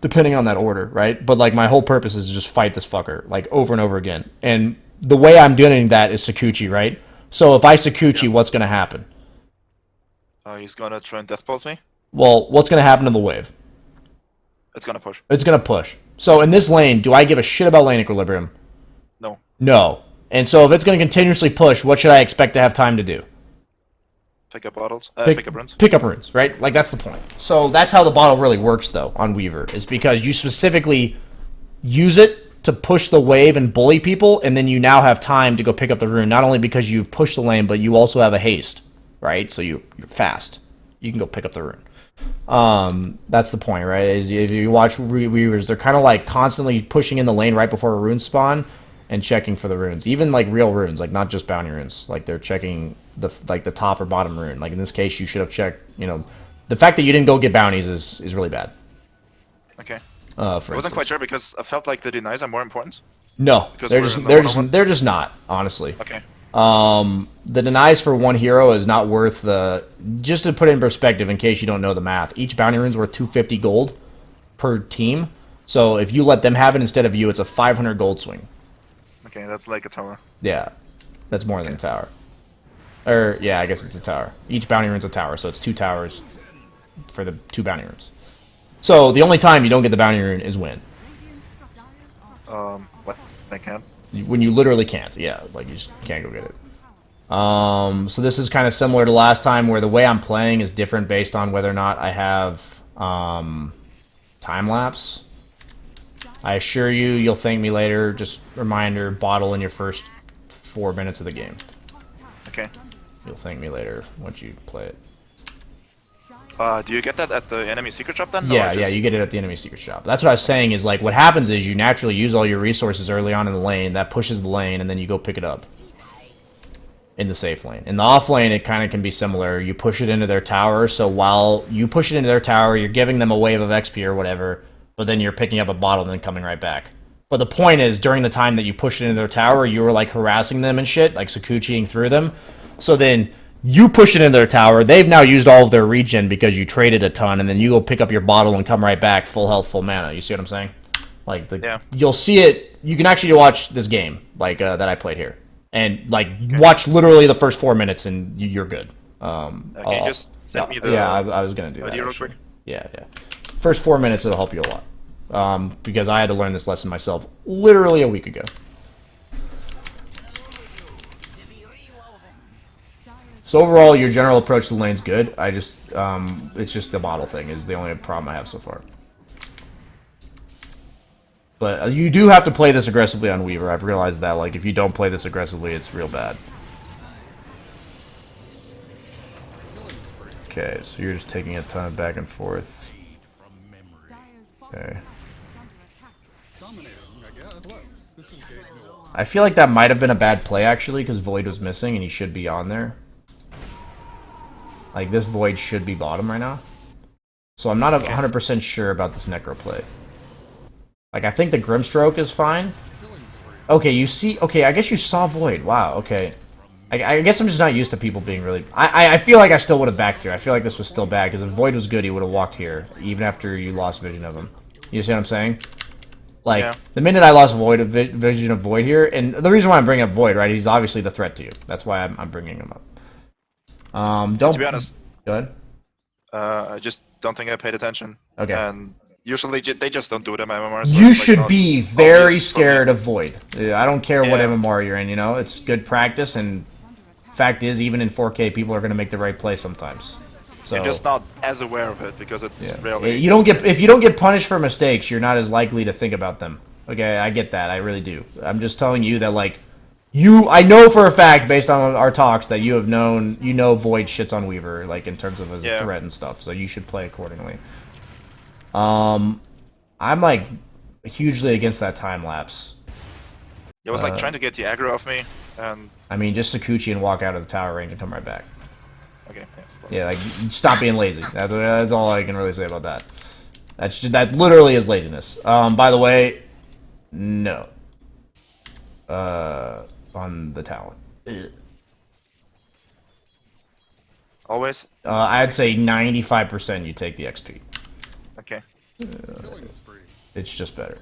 depending on that order, right? But, like, my whole purpose is to just fight this fucker, like, over and over again. And the way I'm doing that is Sakuchi, right? So if I Sakuchi, what's going to happen? He's gonna try and death pulse me. Well, what's going to happen to the wave? It's gonna push. It's going to push. So in this lane, do I give a shit about lane equilibrium? No. No. And so if it's going to continuously push, what should I expect to have time to do? Pick up bottles. Pick up runes. Pick up runes, right? Like, that's the point. So that's how the bottle really works, though, on Weaver, is because you specifically use it to push the wave and bully people, and then you now have time to go pick up the rune, not only because you've pushed the lane, but you also have a haste, right? So you're fast. You can go pick up the rune. That's the point, right? Is if you watch Weavers, they're kind of like constantly pushing in the lane right before a rune spawn and checking for the runes, even like real runes, like not just bounty runes. Like they're checking the top or bottom rune. Like in this case, you should have checked. You know, the fact that you didn't go get bounties is really bad. Okay. I wasn't quite sure because I felt like the denies are more important. No, because they're just not, honestly. Okay. The denies for one hero is not worth the... Just to put it in perspective, in case you don't know the math, each bounty rune's worth 250 gold per team. So if you let them have it instead of you, it's a 500 gold swing. Okay, that's like a tower. Yeah, that's more than a tower. Or, yeah, I guess it's a tower. Each bounty rune's a tower, so it's 2 towers for the 2 bounty runes. So the only time you don't get the bounty rune is when? What? I can? When you literally can't, yeah, like you just can't go get it. So this is kind of similar to last time, where the way I'm playing is different based on whether or not I have time lapse. I assure you, you'll thank me later. Just reminder: bottle in your first 4 minutes of the game. Okay. You'll thank me later once you play it. Do you get that at the enemy secret shop then? Yeah, yeah, you get it at the enemy secret shop. That's what I was saying is, like, what happens is you naturally use all your resources early on in the lane, that pushes the lane, and then you go pick it up in the safe lane. In the off lane, it kind of can be similar. You push it into their tower, so while you push it into their tower, you're giving them a wave of XP or whatever, but then you're picking up a bottle and then coming right back. But the point is, during the time that you push it into their tower, you were, like, harassing them and shit, like Sakuchiing through them. So then... you push it in their tower, they've now used all of their regen because you traded a ton, and then you go pick up your bottle and come right back, full health, full mana. You see what I'm saying? Like, you'll see it, you can actually watch this game, like, that I played here. And, like, watch literally the first 4 minutes, and you're good. Okay, just send me the... Yeah, I was gonna do that. Real quick. Yeah, yeah. First 4 minutes, it'll help you a lot. because I had to learn this lesson myself literally a week ago. So overall, your general approach to the lane's good. I just, it's just the model thing is the only problem I have so far. But you do have to play this aggressively on Weaver. I've realized that, like, if you don't play this aggressively, it's real bad. Okay, so you're just taking a ton of back and forth. Dire's bottom Okay. is under attack. Dominating, I guess. Hello, this is Gabe Newell. I feel like that might have been a bad play, actually, because Void was missing, and he should be on there. Like, this Void should be bottom right now. So I'm not 100% sure about this Necro play. Like, I think the Grimstroke is fine. Okay, you see... Okay, I guess you saw Void. Wow, okay. I guess I'm just not used to people being really... I feel like I still would have backed here. I feel like this was still bad, because if Void was good, he would have walked here, even after you lost vision of him. You see what I'm saying? Like, Yeah. the minute I lost vision of Void here, and the reason why I'm bringing up Void, right, he's obviously the threat to you. That's why I'm bringing him up. Don't... To be honest, Go ahead. I just don't think I paid attention. Okay. And usually they just don't do it in my MMR. So You it's, like, should not be very obvious for me. scared of Void. I don't care what Yeah. MMR you're in, you know? It's good practice, and fact is, even in 4K, people are going to make the right play sometimes. So You're just not as aware of it because it's rarely. you don't get if you don't get punished for mistakes, you're not as likely to think about them. Okay, I get that. I really do. I'm just telling you that, like, I know for a fact, based on our talks, that you know Void shits on Weaver, like, in terms of as a threat and stuff, so you should play accordingly. I'm, like, hugely against that time lapse. It was like trying to get the aggro off me, and I mean, just Sakuchi and walk out of the tower range and come right back. okay. Yeah, like, stop being lazy. That's all I can really say about that. That literally is laziness. By the way, no. On the talent. Always. I'd say 95% you take the XP. Okay. Killing spree. It's just better.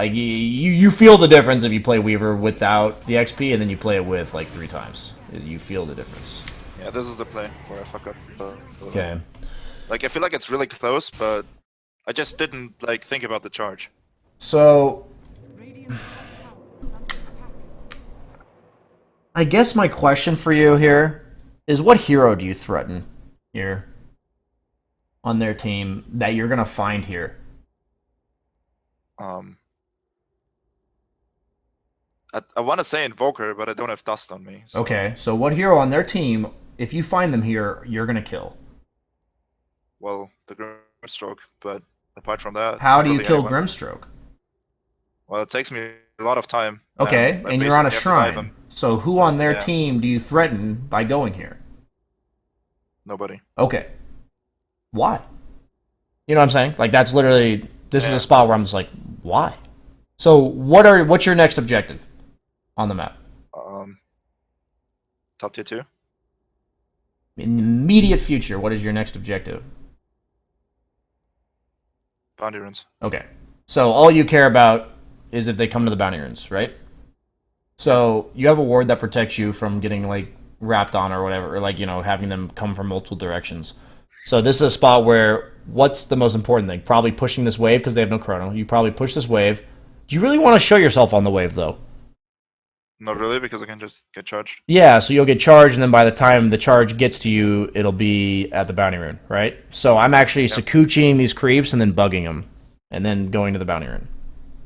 You feel the difference if you play Weaver without the XP and then you play it with like 3 times. You feel the difference. Yeah, this is the play where I fuck up. Okay. Like, I feel like it's really close, but I just didn't like think about the charge. So Radiant's top tower is under attack. I guess my question for you here is, what hero do you threaten here on their team that you're gonna find here? I want to say Invoker, but I don't have Dust on me. So. Okay, so what hero on their team, if you find them here, you're gonna kill? Well, the Grimstroke, but apart from that... How do you really kill anyone. Grimstroke? Well, it takes me a lot of time. Okay, I and you're on a basically have to dive shrine. him. So who on their Yeah. team do you threaten by going here? Nobody. Okay. Why? You know what I'm saying? Like, that's literally... This is Yeah. a spot where I'm just like, why? So what's your next objective on the map? Top tier 2. In the immediate future, what is your next objective? Bounty runes. Okay. So all you care about is if they come to the bounty runes, right? So you have a ward that protects you from getting, like, wrapped on or whatever, or, like, you know, having them come from multiple directions. So this is a spot where, what's the most important thing? Probably pushing this wave because they have no chrono. You probably push this wave. Do you really want to show yourself on the wave, though? Not really, because I can just get charged. Yeah, so you'll get charged, and then by the time the charge gets to you, it'll be at the bounty rune, right? So I'm actually Sakuchiing these creeps and then bugging them, and then going to the bounty rune.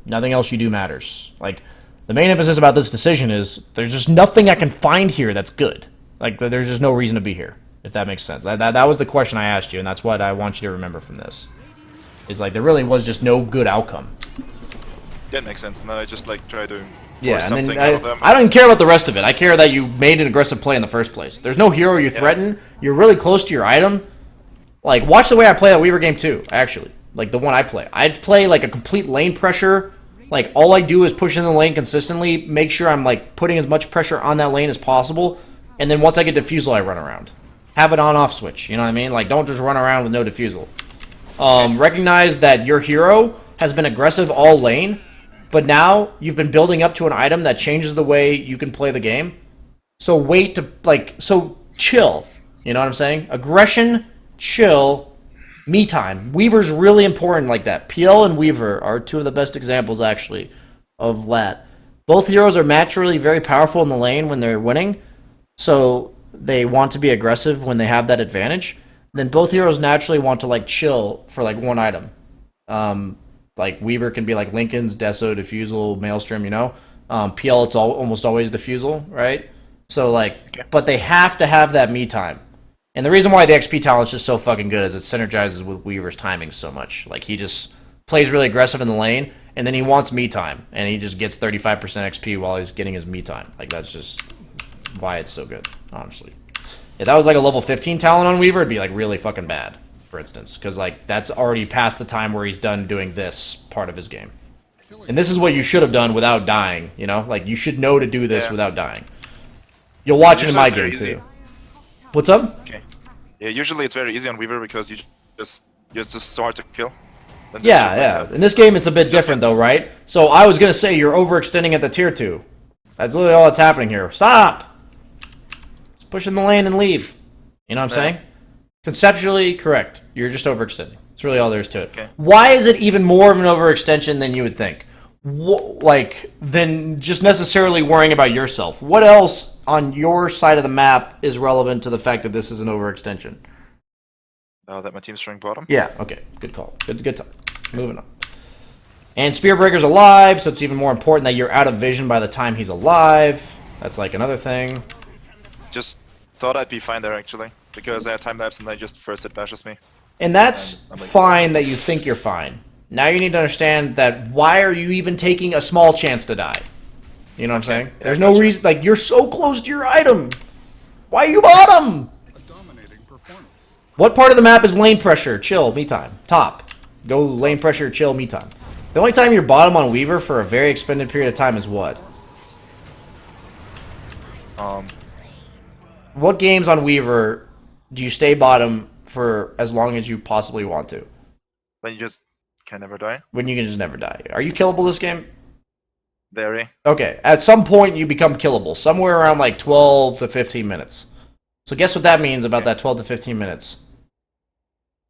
Nothing else you do matters. Like, the main emphasis about this decision is there's just nothing I can find here that's good. Like, there's just no reason to be here, if that makes sense. That was the question I asked you, and that's what I want you to remember from this. Is like, there really was just no good outcome. That makes sense, and then I just like try to Yeah, force and something then out of them. I don't even care about the rest of it. I care that you made an aggressive play in the first place. There's no hero you threaten. You're really close to your item. Like, watch the way I play that Weaver game too, actually. Like, the one I play. I play, like, a complete lane pressure. Like, all I do is push in the lane consistently, make sure I'm, like, putting as much pressure on that lane as possible, and then once I get defusal, I run around. Have an on-off switch, you know what I mean? Like, don't just run around with no defusal. Recognize that your hero has been aggressive all lane, but now you've been building up to an item that changes the way you can play the game. So wait to, like, so chill. You know what I'm saying? Aggression, chill, Me time. Weaver's really important like that. PL and Weaver are two of the best examples, actually, of that. Both heroes are naturally very powerful in the lane when they're winning, so they want to be aggressive when they have that advantage. Then both heroes naturally want to like chill for like one item. Like Weaver can be like Linken's, Deso, Diffusal, Maelstrom, you know. PL, it's almost always Diffusal, right? So like, but they have to have that me time. And the reason why the XP talent's just so fucking good is it synergizes with Weaver's timing so much. Like he just plays really aggressive in the lane, and then he wants me time, and he just gets 35% XP while he's getting his me time. Like that's just why it's so good, honestly. If that was like a level 15 talent on Weaver, it'd be like really fucking bad, for instance, because like that's already past the time where he's done doing this part of his game. And this is what you should have done without dying, you know? Like you should know to do this without dying. You'll watch it in my game too. What's up? Okay. Yeah, usually it's very easy on Weaver because you're just so hard to kill. Yeah, yeah. In this game, it's a bit different, though, right? So I was going to say you're overextending at the tier 2. That's literally all that's happening here. Stop! Just push in the lane and leave. You know what I'm saying? Conceptually, correct. You're just overextending. That's really all there is to it. Okay. Why is it even more of an overextension than you would think? Than just necessarily worrying about yourself. What else on your side of the map is relevant to the fact that this is an overextension? That my team's showing bottom. Yeah, okay. Good call. Good time. Moving on. And Spearbreaker's alive, so it's even more important that you're out of vision by the time he's alive. That's like another thing. Just thought I'd be fine there, actually. Because I had time lapse and they just first hit bashes me. And that's fine that you think you're fine. Now you need to understand that why are you even taking a small chance to die? You know what I'm saying? Yeah, There's no reason, like, you're so close to your item. Why you bottom? A dominating performance. What part of the map is lane pressure? Chill, me time. Top. Go lane pressure, chill, me time. The only time you're bottom on Weaver for a very extended period of time is what? What games on Weaver do you stay bottom for as long as you possibly want to? When you just can never die. When you can just never die. Are you killable this game? Very. Okay, at some point you become killable. Somewhere around like 12 to 15 minutes. So guess what that means about that 12 to 15 minutes?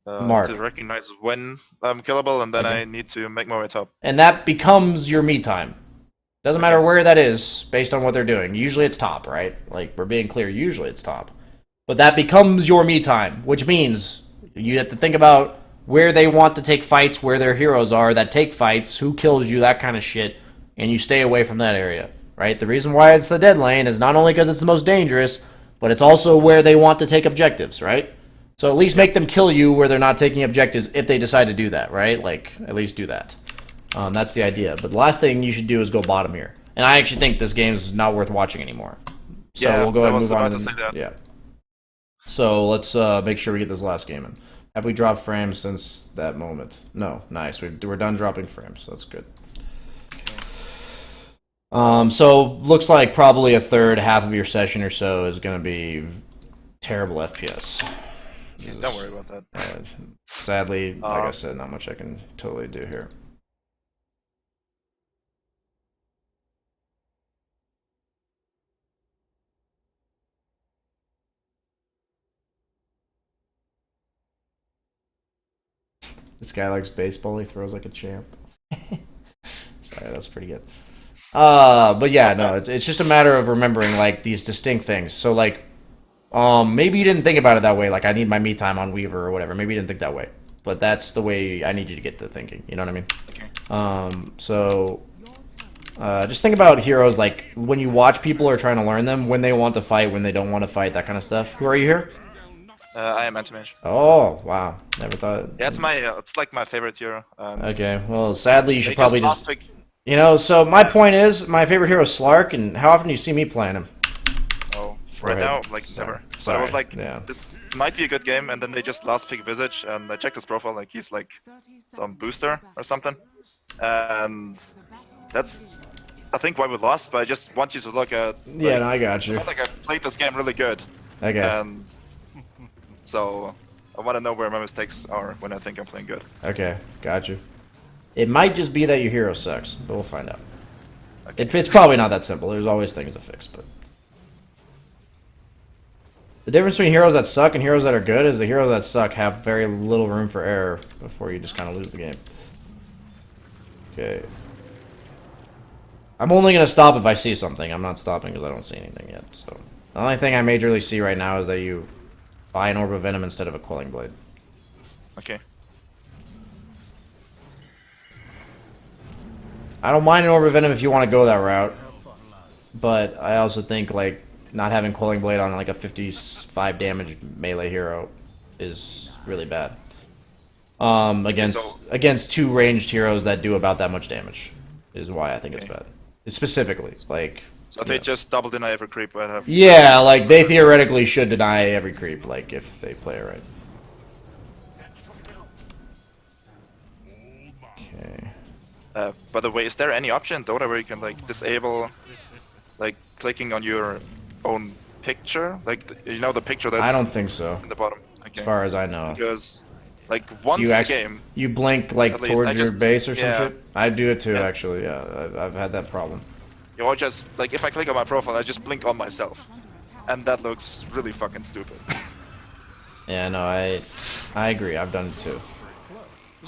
Mark. To recognize when I'm killable, and then I need to make my way top. And that becomes your me time. Doesn't matter where that is, based on what they're doing. Usually it's top, right? Like, we're being clear, usually it's top. But that becomes your me time, which means you have to think about where they want to take fights, where their heroes are that take fights, who kills you, that kind of shit, and you stay away from that area, right? The reason why it's the dead lane is not only because it's the most dangerous, but it's also where they want to take objectives, right? So at least make them kill you where they're not taking objectives if they decide to do that, right? Like, at least do that. That's the idea. But the last thing you should do is go bottom here. And I actually think this game is not worth watching anymore. So Yeah, we'll go ahead and move I on. was about to say that. Yeah. So let's make sure we get this last game in. Have we dropped frames since that moment? No. Nice. We're done dropping frames. That's good. So looks like probably a third, half of your session or so is going to be terrible FPS. Don't worry about that. Sadly, like I said, not much I can totally do here. This guy likes baseball. He throws like a champ. Sorry, that's pretty good. But yeah, no, it's just a matter of remembering like these distinct things. So like, maybe you didn't think about it that way. Like I need my me time on Weaver or whatever. Maybe you didn't think that way. But that's the way I need you to get to thinking. You know what I mean? Okay. So just think about heroes like when you watch people are trying to learn them, when they want to fight, when they don't want to fight, that kind of stuff. Who are you here? I am Anti-Mage. Oh, wow. Never thought. Yeah, it's my it's like my favorite hero. Okay, well, sadly, you should they probably last just. pick- You know, so my point is, my favorite hero is Slark, and how often do you see me playing him? Oh, For right him. now, like Sorry. never. But Sorry. I was like, Yeah. this might be a good game, and then they just last pick Visage, and I checked his profile, like he's like some booster or something, and that's I think why we lost. But I just want you to look at. Yeah, no, I got I you. felt like I played this game really good, Okay. and so I want to know where my mistakes are when I think I'm playing good. Okay, got you. It might just be that your hero sucks, but we'll find out. It's probably not that simple. There's always things to fix, but. The difference between heroes that suck and heroes that are good is the heroes that suck have very little room for error before you just kind of lose the game. Okay. I'm only going to stop if I see something. I'm not stopping because I don't see anything yet. So the only thing I majorly see right now is that you buy an Orb of Venom instead of a Quelling Blade. Okay. I don't mind an Orb of Venom if you want to go that route. But I also think, like, not having Quelling Blade on, like, a 55 damage melee hero is really bad. Against two ranged heroes that do about that much damage is why I think it's bad. Specifically, like... So they just double deny every creep I have. Yeah, like, they theoretically should deny every creep, like, if they play it right. Okay. By the way, is there any option in Dota where you can like disable, like clicking on your own picture, like you know the picture that's I don't think so, in the bottom? Okay. as far as I know. Because like once You the game, you blink like At least I towards your just- base or some yeah. shit. I do it too, Yeah. actually. Yeah, I've had that problem. you know, just like if I click on my profile, I just blink on myself, and that looks really fucking stupid. Yeah, no, I agree. I've done it too.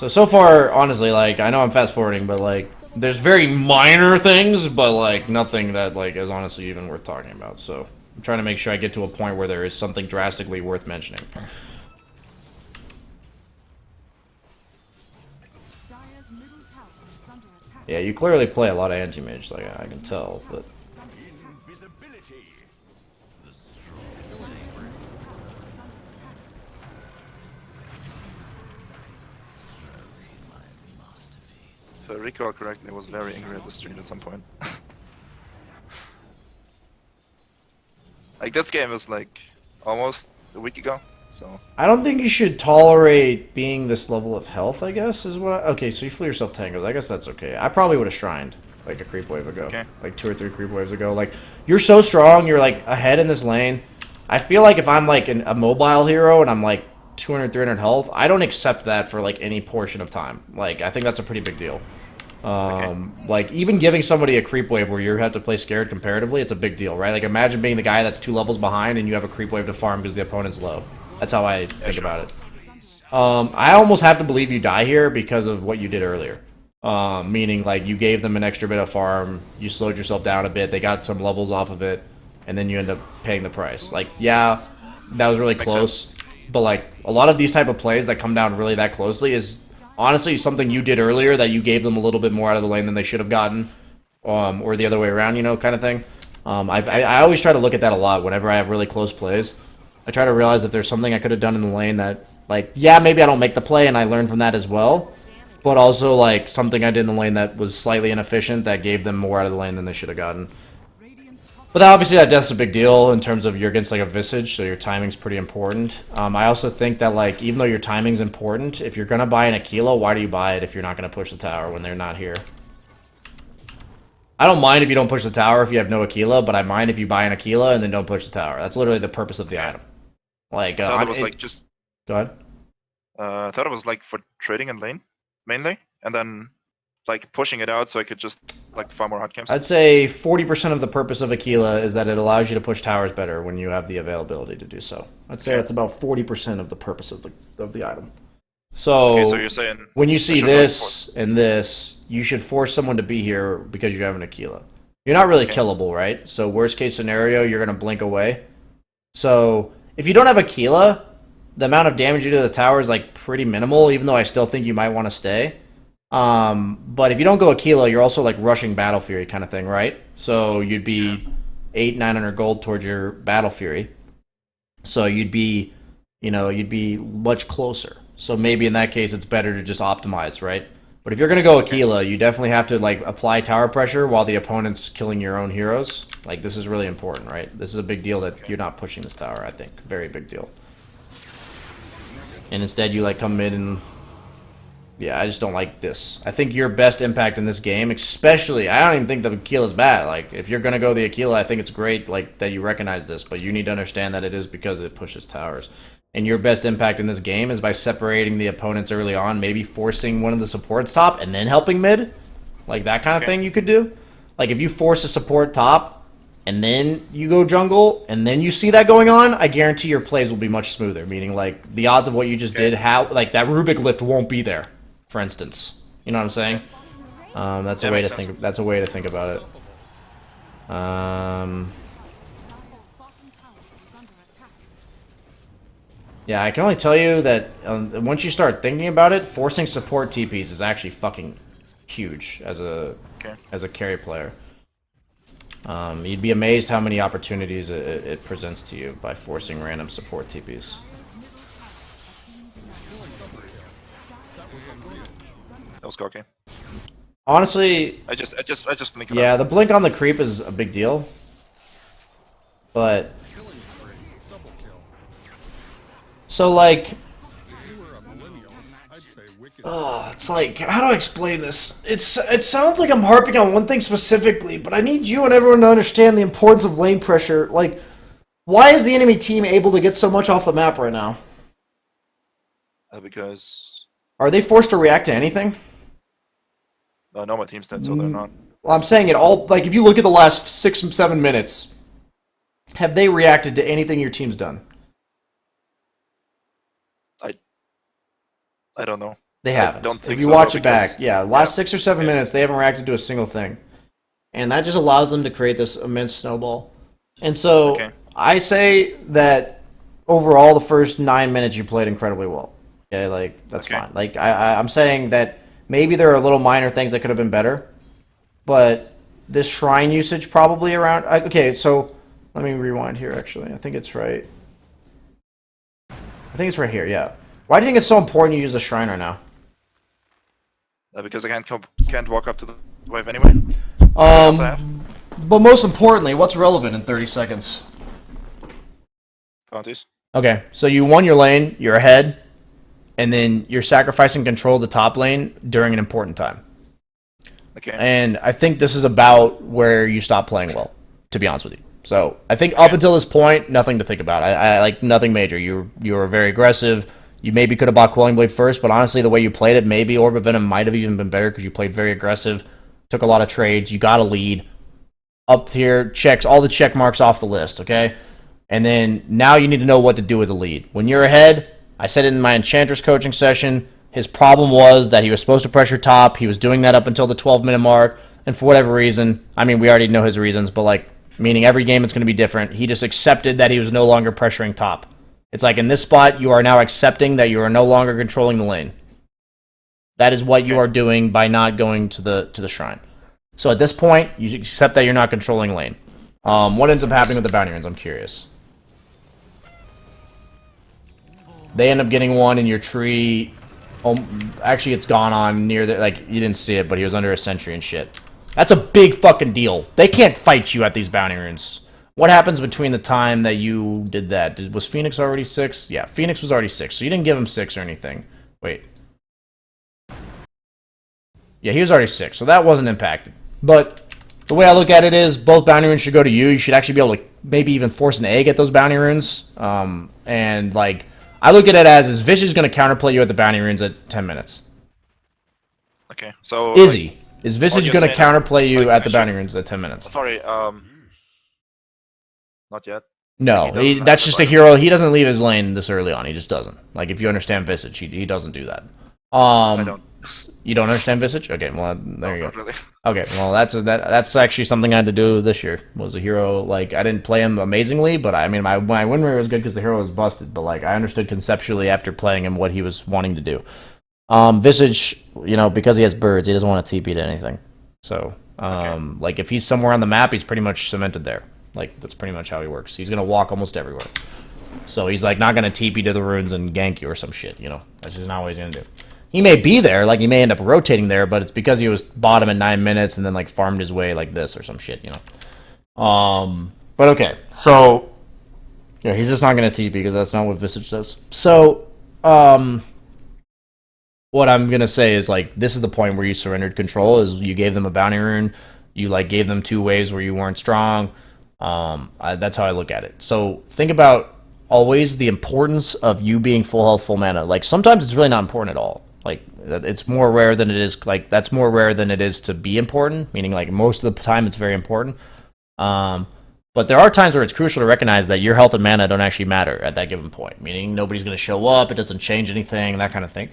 So far, honestly, like I know I'm fast forwarding, but like there's very minor things, but like nothing that like is honestly even worth talking about. So I'm trying to make sure I get to a point where there is something drastically worth mentioning. Dire's middle tower is under attack. Yeah, you clearly play a lot of anti-mage, like I can tell, but Is under attack. If I recall correctly, I was very angry at the stream at some point. Like this game is like almost a week ago, so I don't think you should tolerate being this level of health, I guess, is what okay, so you flew yourself tangos. I guess that's okay. I probably would have shrined, like, a creep wave ago. Okay. Like, 2 or 3 creep waves ago. Like, you're so strong, you're, like, ahead in this lane. I feel like if I'm, like, a mobile hero and I'm, like, 200, 300 health, I don't accept that for, like, any portion of time. Like, I think that's a pretty big deal. Like, even giving somebody a creep wave where you have to play scared comparatively, it's a big deal, right? Like, imagine being the guy that's 2 levels behind and you have a creep wave to farm because the opponent's low. That's how I think about it. I almost have to believe you die here because of what you did earlier. Meaning, like, you gave them an extra bit of farm, you slowed yourself down a bit, they got some levels off of it, and then you end up paying the price. Like, yeah, that was really close, but, like, a lot of these type of plays that come down really that closely is honestly something you did earlier that you gave them a little bit more out of the lane than they should have gotten, or the other way around, you know, kind of thing. I always try to look at that a lot whenever I have really close plays. I try to realize if there's something I could have done in the lane that, like, yeah, maybe I don't make the play and I learn from that as well, but also, like, something I did in the lane that was slightly inefficient that gave them more out of the lane than they should have gotten. But obviously that death's a big deal in terms of you're against, like, a Visage, so your timing's pretty important. I also think that, like, even though your timing's important, if you're gonna buy an Aquila, why do you buy it if you're not gonna push the tower when they're not here? I don't mind if you don't push the tower if you have no Aquila, but I mind if you buy an Aquila and then don't push the tower. That's literally the purpose of the item. Like, I thought it was like just. Go ahead. I thought it was like for trading in lane mainly, and then like pushing it out so I could just like farm more hot camps. I'd say 40% of the purpose of Aquila is that it allows you to push towers better when you have the availability to do so. I'd say that's about 40% of the purpose of the item. So, Okay, so you're saying when you I see should go this and this, you should force someone to be here because you have an Aquila. You're not really Okay. killable, right? So worst case scenario, you're going to blink away. So if you don't have Aquila, the amount of damage you do to the tower is like pretty minimal, even though I still think you might want to stay. But if you don't go Aquila, you're also like rushing Battle Fury kind of thing, right? So you'd be 800-900 gold towards your Battle Fury. So you'd be much closer. So maybe in that case, it's better to just optimize, right? But if you're going to go Aquila, you definitely have to like apply tower pressure while the opponent's killing your own heroes. Like, this is really important, right? This is a big deal that you're not pushing this tower, I think. Very big deal. And instead you like come in and... Yeah, I just don't like this. I think your best impact in this game, especially... I don't even think the Aquila is bad. Like, if you're going to go the Aquila, I think it's great like that you recognize this. But you need to understand that it is because it pushes towers. And your best impact in this game is by separating the opponents early on, maybe forcing one of the supports top and then helping mid. Like that kind of thing you could do. Like if you force a support top and then you go jungle, and then you see that going on, I guarantee your plays will be much smoother. Meaning, like, the odds of what you just did, how like that Rubik lift won't be there, for instance. You know what I'm saying? That's a way to makes sense. think. That's a way to think about it. Dire's bottom tower is under attack. Yeah, I can only tell you that once you start thinking about it, forcing support TPs is actually fucking huge as a carry player. You'd be amazed how many opportunities it presents to you by forcing random support TPs. That was cocky. Honestly, I just blink it yeah, out. the blink on the creep is a big deal, but Killing spree. Double kill. so like. If you were a millennial, I'd say wicked. It's like, how do I explain this? It sounds like I'm harping on one thing specifically, but I need you and everyone to understand the importance of lane pressure. Like, why is the enemy team able to get so much off the map right now? Because Are they forced to react to anything? no, my team's dead, so they're not. Well, I'm saying it all, like, if you look at the last 6-7 minutes, have they reacted to anything your team's done? I don't know. They I haven't. don't think If you so, watch though, it back, because- yeah, last 6 or 7 minutes, they haven't reacted to a single thing. And that just allows them to create this immense snowball. And so, Okay. I say that overall, the first 9 minutes you played incredibly well. Okay, like, that's Okay. fine. Like, I'm saying that maybe there are little minor things that could have been better, but this shrine usage probably around. Okay, so let me rewind here, actually. I think it's right. I think it's right here, yeah. Why do you think it's so important you use the shrine right now? Because I can't walk up to the wave anyway. But most importantly, what's relevant in 30 seconds? Bounties. Okay, so you won your lane, you're ahead, and then you're sacrificing control of the top lane during an important time. Okay. And I think this is about where you stop playing well, to be honest with you. So I think up until this point, nothing to think about. I like nothing major. You were very aggressive. You maybe could have bought Quelling Blade first, but honestly, the way you played it, maybe Orb of Venom might have even been better because you played very aggressive, took a lot of trades, you got a lead. Up here, checks all the check marks off the list, okay? And then now you need to know what to do with the lead. When you're ahead, I said it in my Enchantress coaching session, his problem was that he was supposed to pressure top. He was doing that up until the 12-minute mark, and for whatever reason, I mean, we already know his reasons, but like, meaning every game it's going to be different, he just accepted that he was no longer pressuring top. It's like in this spot, you are now accepting that you are no longer controlling the lane. That is what you are doing by not going to the shrine. So at this point, you accept that you're not controlling lane. What ends up happening with the bounty runes? I'm curious. They end up getting one in your tree. Actually, it's gone on near the, like, you didn't see it, but he was under a sentry and shit. That's a big fucking deal. They can't fight you at these bounty runes. What happens between the time that you did that? Was Phoenix already 6? Yeah, Phoenix was already 6, so you didn't give him 6 or anything. Wait. Yeah, he was already 6, so that wasn't impacted. But the way I look at it is both bounty runes should go to you. You should actually be able to maybe even force an egg at those bounty runes. And, like, I look at it as is Visage going to counterplay you at the bounty runes at 10 minutes? Okay. So. Is like, he? Is Visage you're going to saying is, counterplay you like, at the I bounty should- runes at 10 minutes? Sorry. Not yet. No, He doesn't have that's the just a button. hero. He doesn't leave his lane this early on. He just doesn't. Like, if you understand Visage, he doesn't do that. I don't. You don't understand Visage? Okay, well, there you Not go. really. Okay, well, that's actually something I had to do this year. Was a hero, like, I didn't play him amazingly, but I mean, my win rate was good because the hero was busted, but, like, I understood conceptually after playing him what he was wanting to do. Visage, you know, because he has birds, he doesn't want to TP to anything. So, like, if he's somewhere on the map, he's pretty much cemented there. Like, that's pretty much how he works. He's going to walk almost everywhere. So he's, like, not going to TP to the runes and gank you or some shit, you know? That's just not what he's going to do. He may be there, like, he may end up rotating there, but it's because he was bottom in 9 minutes and then, like, farmed his way like this or some shit, you know? But okay, so... Yeah, he's just not going to TP because that's not what Visage does. So, what I'm going to say is, like, this is the point where you surrendered control, is you gave them a bounty rune, you, like, gave them 2 waves where you weren't strong. That's how I look at it. So think about always the importance of you being full health, full mana. Like, sometimes it's really not important at all. Like, it's more rare than it is. Like, that's more rare than it is to be important. Meaning, like, most of the time it's very important. But there are times where it's crucial to recognize that your health and mana don't actually matter at that given point. Meaning nobody's going to show up, it doesn't change anything, that kind of thing.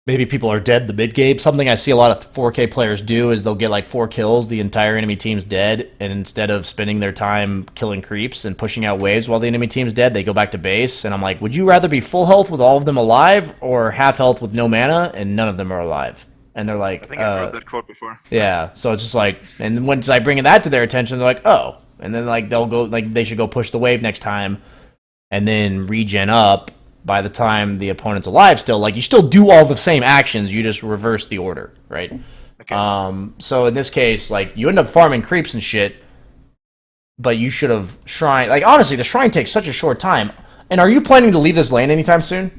Maybe people are dead in the mid game. Something I see a lot of 4K players do is they'll get like 4 kills, the entire enemy team's dead, and instead of spending their time killing creeps and pushing out waves while the enemy team's dead, they go back to base. And I'm like, would you rather be full health with all of them alive, or half health with no mana and none of them are alive? And they're like, I think I've heard that quote before. yeah. So it's just like, and then once I bring that to their attention, they're like, oh, and then like they'll go like they should go push the wave next time, and then regen up. By the time the opponent's alive still, like, you still do all the same actions, you just reverse the order, right? Okay. So in this case, like, you end up farming creeps and shit, but you should have shrine... Like, honestly, the shrine takes such a short time. And are you planning to leave this lane anytime soon?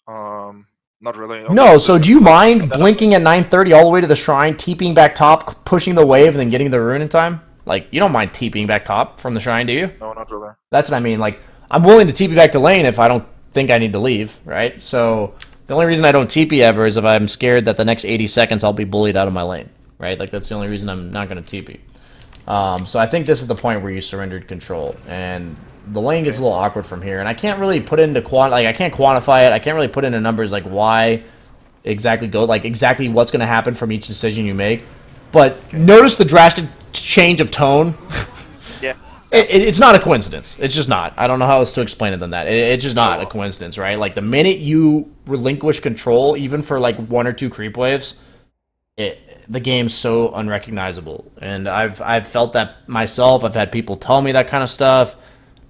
Not really. No, so do you mind blinking at 9:30 all the way to the shrine, TPing back top, pushing the wave, and then getting the rune in time? Like, you don't mind TPing back top from the shrine, do you? No, not really. That's what I mean, like... I'm willing to TP back to lane if I don't think I need to leave, right? So the only reason I don't TP ever is if I'm scared that the next 80 seconds I'll be bullied out of my lane, right? Like, that's the only reason I'm not going to TP. So I think this is the point where you surrendered control, and the lane gets a little awkward from here. And I can't really put into I can't quantify it. I can't really put into numbers like why exactly exactly what's going to happen from each decision you make. But notice the drastic change of tone. Yeah. It's not a coincidence. It's just not. I don't know how else to explain it than that. It's just not a coincidence, right? Like, the minute you relinquish control, even for like 1 or 2 creep waves, the game's so unrecognizable. And I've felt that myself. I've had people tell me that kind of stuff,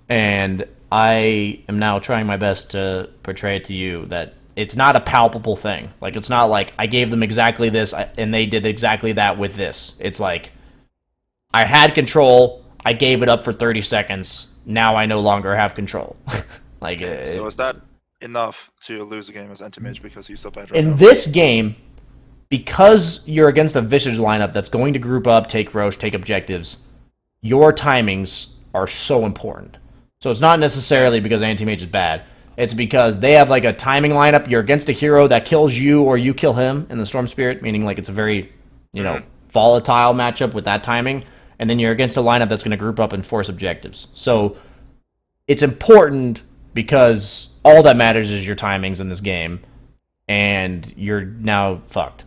and I am now trying my best to portray it to you that it's not a palpable thing. Like, it's not like I gave them exactly this and they did exactly that with this. It's like I had control. I gave it up for 30 seconds. Now I no longer have control. Like, so is that enough to lose a game as Anti-Mage because he's so bad right in now? this game, because you're against a Visage lineup that's going to group up, take Roche, take objectives, your timings are so important. So it's not necessarily because Anti-Mage is bad. It's because they have like a timing lineup. You're against a hero that kills you or you kill him in the Storm Spirit, meaning like it's a very, volatile matchup with that timing. And then you're against a lineup that's going to group up and force objectives. So it's important because all that matters is your timings in this game, and you're now fucked.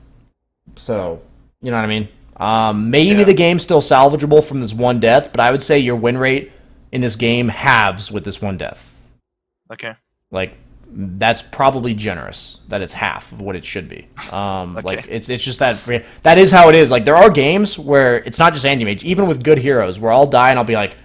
So, you know what I mean? Maybe the game's still salvageable from this one death, but I would say your win rate in this game halves with this one death. Okay. Like, that's probably generous that it's half of what it should be. Like, it's just that is how it is. Like, there are games where it's not just Anti-Mage, even with good heroes, where I'll die and I'll be like,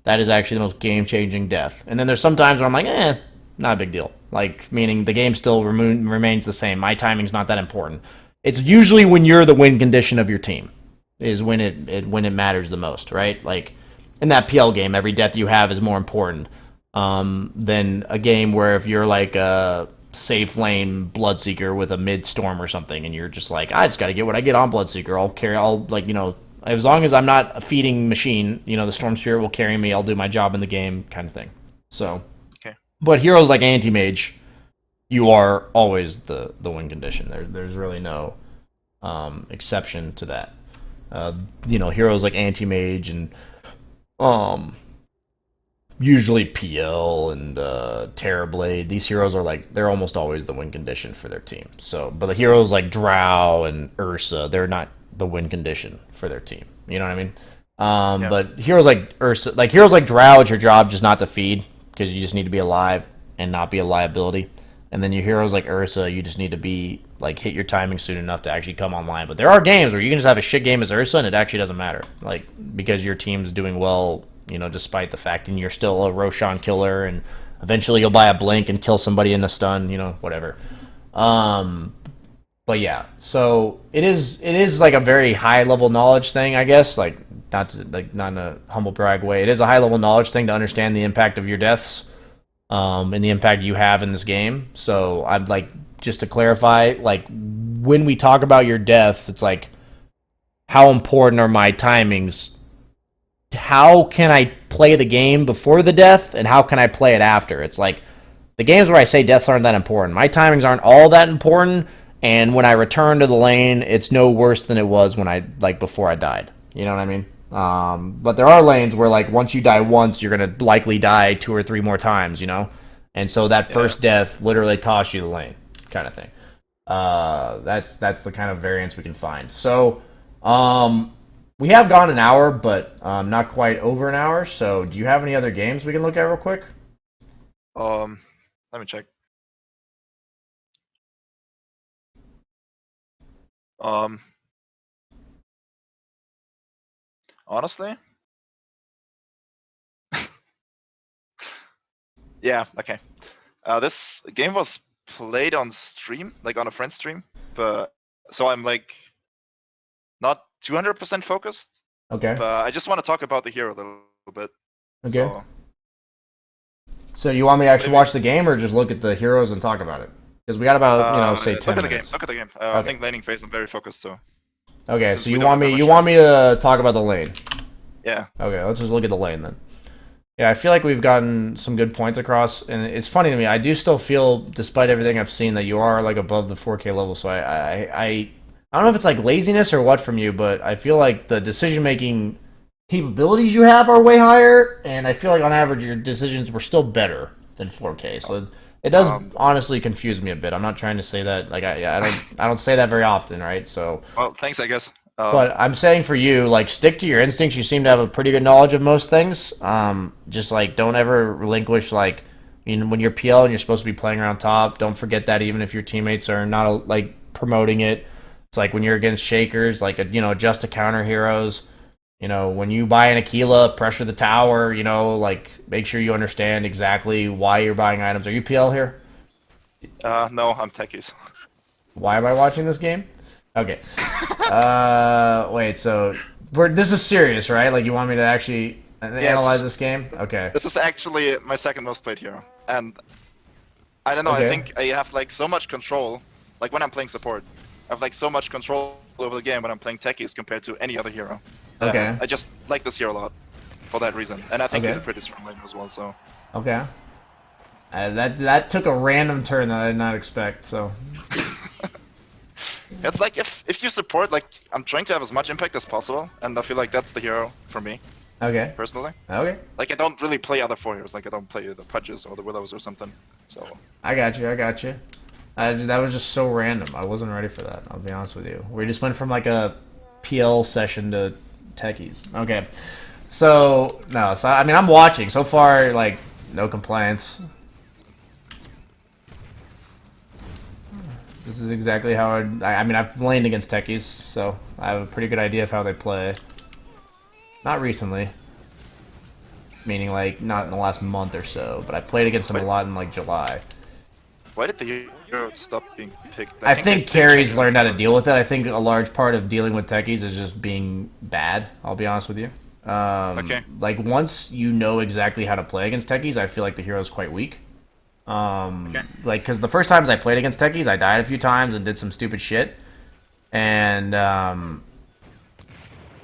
that is actually the most game-changing death. And then there's some times where I'm like, not a big deal. Like, meaning the game still remains the same. My timing's not that important. It's usually when you're the win condition of your team is when it matters the most, right? Like, in that PL game, every death you have is more important than a game where if you're like a safe lane Bloodseeker with a mid-storm or something, and you're just like, I just got to get what I get on Bloodseeker. As long as I'm not a feeding machine, the Storm Spirit will carry me. I'll do my job in the game, kind of thing. So, okay. But heroes like Anti-Mage, you are always the win condition. There's really no exception to that. Heroes like Anti-Mage and usually PL and Terrorblade, these heroes are like, they're almost always the win condition for their team. So, but the heroes like Drow and Ursa, they're not the win condition for their team. You know what I mean? But heroes like Ursa, like heroes like Drow, it's your job just not to feed, because you just need to be alive and not be a liability. And then your heroes like Ursa, you just need to be like hit your timing soon enough to actually come online. But there are games where you can just have a shit game as Ursa and it actually doesn't matter, like, because your team's doing well, despite the fact, and you're still a Roshan killer, and eventually you'll buy a blink and kill somebody in a stun, whatever. But yeah, so it is like a very high level knowledge thing, I guess. Like, not in a humble brag way. It is a high level knowledge thing to understand the impact of your deaths, and the impact you have in this game. So I'd like just to clarify, like, when we talk about your deaths, it's like, how important are my timings? How can I play the game before the death, and how can I play it after? It's like, the games where I say deaths aren't that important, my timings aren't all that important, and when I return to the lane, it's no worse than it was when before I died. You know what I mean? But there are lanes where like once you die once, you're gonna likely die 2 or 3 more times, you know, and so that first death literally costs you the lane, kind of thing. That's the kind of variance we can find. So, we have gone an hour, but not quite over an hour. So, do you have any other games we can look at real quick? Let me check. Honestly, yeah, okay. This game was played on stream, like on a friend's stream, but so I'm like not 200% focused. Okay. But I just want to talk about the hero a little bit. Okay. So you want me to actually Maybe- watch the game or just look at the heroes and talk about it? Because we got about say 10 look at the game. minutes. Look at the game. I think laning phase. I'm very focused too. Okay, Since so we you don't want have me that you much want me to talk about the lane? Yeah. Okay, let's just look at the lane then. Yeah, I feel like we've gotten some good points across, and it's funny to me. I do still feel, despite everything I've seen, that you are like above the 4K level. So I don't know if it's like laziness or what from you, but I feel like the decision making capabilities you have are way higher, and I feel like on average your decisions were still better than 4K. So it does honestly confuse me a bit. I'm not trying to say that like I don't say that very often, right? So. Well, thanks, I guess. But I'm saying for you, like, stick to your instincts. You seem to have a pretty good knowledge of most things. Just, like, don't ever relinquish, like, when you're PL and you're supposed to be playing around top, don't forget that even if your teammates are not, like, promoting it. It's like when you're against Shakers, like, adjust to counter heroes. When you buy an Aquila, pressure the tower, like, make sure you understand exactly why you're buying items. Are you PL here? No, I'm techies. Why am I watching this game? Okay. Wait, so this is serious, right? Like, you want me to actually analyze this game? Okay. This is actually my second most played hero, and I don't know. Okay. I think I have like so much control. Like when I'm playing support, I have like so much control over the game when I'm playing techies compared to any other hero. Okay. I just like this hero a lot for that reason, and I think Okay. he's a pretty strong lane as well. So Okay. That took a random turn that I did not expect, so... it's like if you support, like I'm trying to have as much impact as possible, and I feel like that's the hero for me Okay. personally. Okay. Like I don't really play other 4 heroes. Like I don't play the Pudges or the Willows or something. So I got you. That was just so random. I wasn't ready for that, I'll be honest with you. We just went from, like, a PL session to techies. Okay. So, no. So, I mean, I'm watching. So far, like, no complaints. This is exactly how I mean, I've laned against techies, so I have a pretty good idea of how they play. Not recently. Meaning, like, not in the last month or so, but I played against them a lot in, like, July. why did the hero stop being picked? I think they carries changed learned how to it. deal with it. I think a large part of dealing with techies is just being bad, I'll be honest with you. Okay. Like, once you know exactly how to play against techies, I feel like the hero's quite weak. Okay. Like, because the first times I played against techies, I died a few times and did some stupid shit. And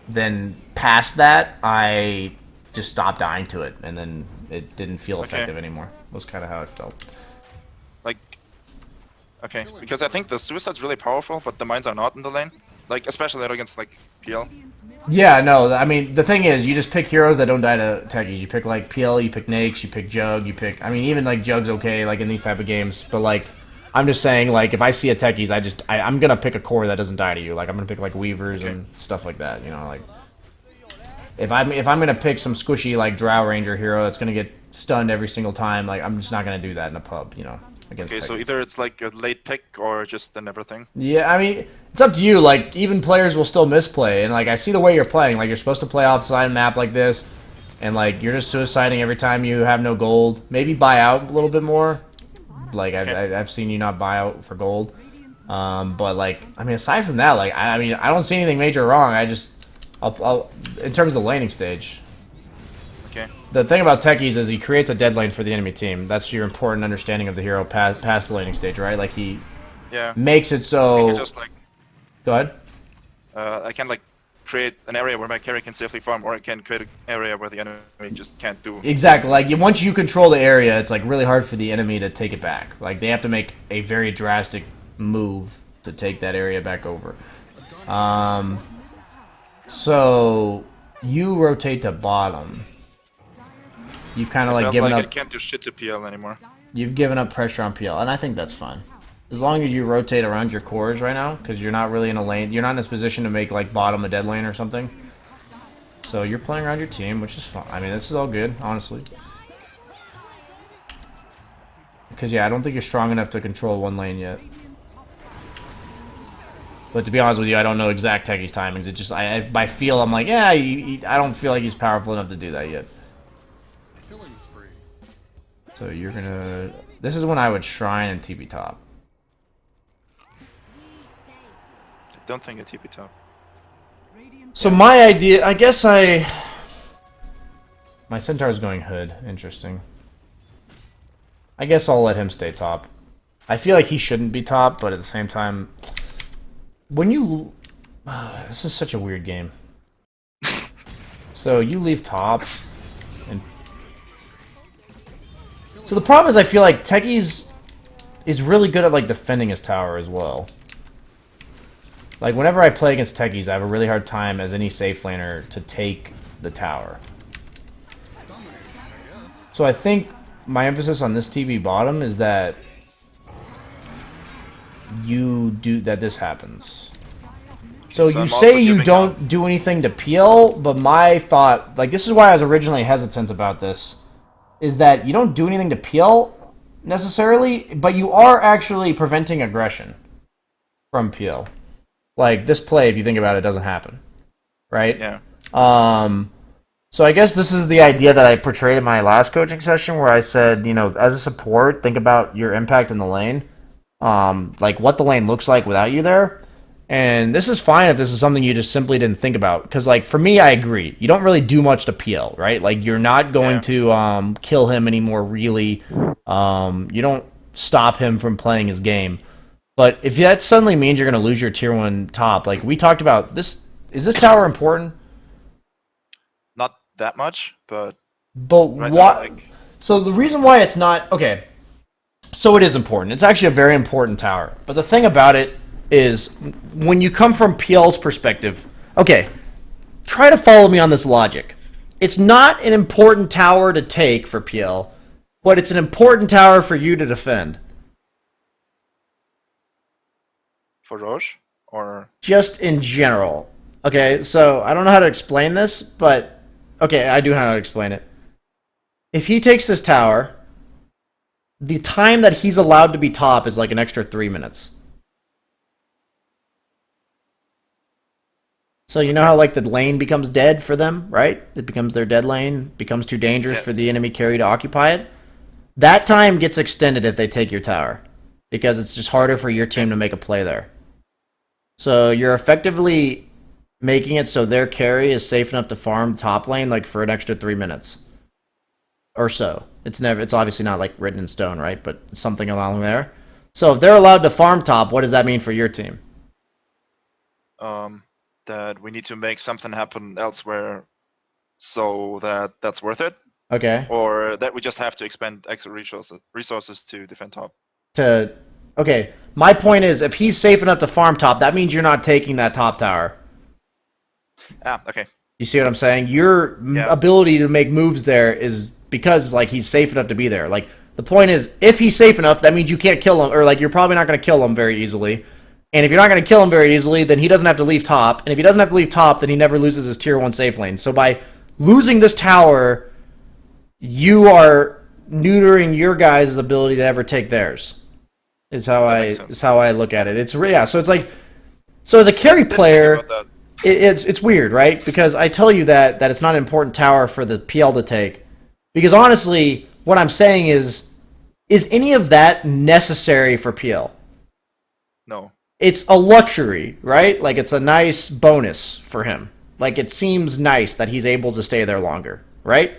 then past that, I just stopped dying to it, and then it didn't feel Okay. effective anymore. Was kind of how it felt. Like, okay, because I think the suicide's really powerful, but the mines are not in the lane. Like, especially against like PL. Yeah, no, I mean, the thing is, you just pick heroes that don't die to techies. You pick, like, PL, you pick Nakes, you pick Jug, I mean, even, like, Jug's okay, like, in these type of games, but, like, I'm just saying, like, if I see a techies, I'm gonna pick a core that doesn't die to you. Like, I'm gonna pick, like, Weavers Okay. and stuff like that, like... If I'm gonna pick some squishy, like, Drow Ranger hero that's gonna get stunned every single time, like, I'm just not gonna do that in a pub, against Okay, so techies. either it's like a late pick or just an everything. Yeah, I mean, it's up to you. Like, even players will still misplay, and like, I see the way you're playing. Like, you're supposed to play offside map like this, and like, you're just suiciding every time you have no gold. Maybe buy out a little bit more. Like, I've seen you not buy out for gold. But like, I mean, aside from that, like, I mean, I don't see anything major wrong. I'll in terms of the laning stage. Okay. The thing about techies is he creates a dead lane for the enemy team. That's your important understanding of the hero past the laning stage, right? Like, he Yeah. makes it I so. can just like, Go ahead. I can like create an area where my carry can safely farm, or I can create an area where the enemy just can't do. Exactly. Like, once you control the area, it's like really hard for the enemy to take it back. Like, they have to make a very drastic move to take that area back over. So You rotate to bottom. You've kind of I like felt given like I up. can't do shit to PL anymore. You've given up pressure on PL, and I think that's fine. As long as you rotate around your cores right now, because you're not really in a lane. You're not in a position to make like bottom a dead lane or something. So you're playing around your team, which is fine. I mean, this is all good, honestly. Because yeah, I don't think you're strong enough to control one lane yet. But to be honest with you, I don't know exact Techie's timings. It just by feel, I'm like, yeah, I don't feel like he's powerful enough to do that yet. Killing spree. So you're gonna. This is when I would shrine and TP top. I don't think a TP top. So my idea, I guess my Centaur's going hood. Interesting. I guess I'll let him stay top. I feel like he shouldn't be top, but at the same time, when you... this is such a weird game. So you leave top, and... So the problem is I feel like Techie's is really good at like defending his tower as well. Like, whenever I play against Techies, I have a really hard time as any safe laner to take the tower. So I think my emphasis on this TB bottom is that this happens. So you I'm also say you giving don't do anything to PL, but my thought, like, this is why I was originally hesitant about this, is that you don't do anything to PL necessarily, but you are actually preventing aggression from PL. Like, this play, if you think about it, doesn't happen. Right? Yeah. So I guess this is the idea that I portrayed in my last coaching session where I said, you know, as a support, think about your impact in the lane. Like, what the lane looks like without you there. And this is fine if this is something you just simply didn't think about. Because, like, for me, I agree. You don't really do much to PL, right? Like, you're not going to kill him anymore, really. You don't stop him from playing his game. But if that suddenly means you're going to lose your tier 1 top, like we talked about, is this tower important? Not that much, but But right what? now, like, So the reason why it's not okay. So it is important. It's actually a very important tower. But the thing about it is, when you come from PL's perspective, okay, try to follow me on this logic. It's not an important tower to take for PL, but it's an important tower for you to defend. for Roche or Just in general. Okay, so I don't know how to explain this, but okay, I do know how to explain it. If he takes this tower, the time that he's allowed to be top is like an extra 3 minutes. So you know how like the lane becomes dead for them, right? It becomes their dead lane, becomes too dangerous for the enemy carry to occupy it. That time gets extended if they take your tower, because it's just harder for your team to make a play there. So you're effectively making it so their carry is safe enough to farm top lane like for an extra 3 minutes or so. It's obviously not like written in stone, right? But something along there. So if they're allowed to farm top, what does that mean for your team? that we need to make something happen elsewhere so that that's worth it, Okay. or that we just have to expend extra resources to defend top. Okay. My point is, if he's safe enough to farm top, that means you're not taking that top tower. Ah, okay. You see what I'm saying? Your ability to make moves there is because like he's safe enough to be there. Like the point is, if he's safe enough, that means you can't kill him, or like you're probably not going to kill him very easily. And if you're not going to kill him very easily, then he doesn't have to leave top. And if he doesn't have to leave top, then he never loses his tier 1 safe lane. So by losing this tower, you are neutering your guys' ability to ever take theirs. Is how I look at it. It's so it's like, so as a carry player, it's weird, right? Because I tell you that it's not an important tower for the PL to take. Because honestly, what I'm saying is any of that necessary for PL? No. It's a luxury, right? Like, it's a nice bonus for him. Like, it seems nice that he's able to stay there longer, right?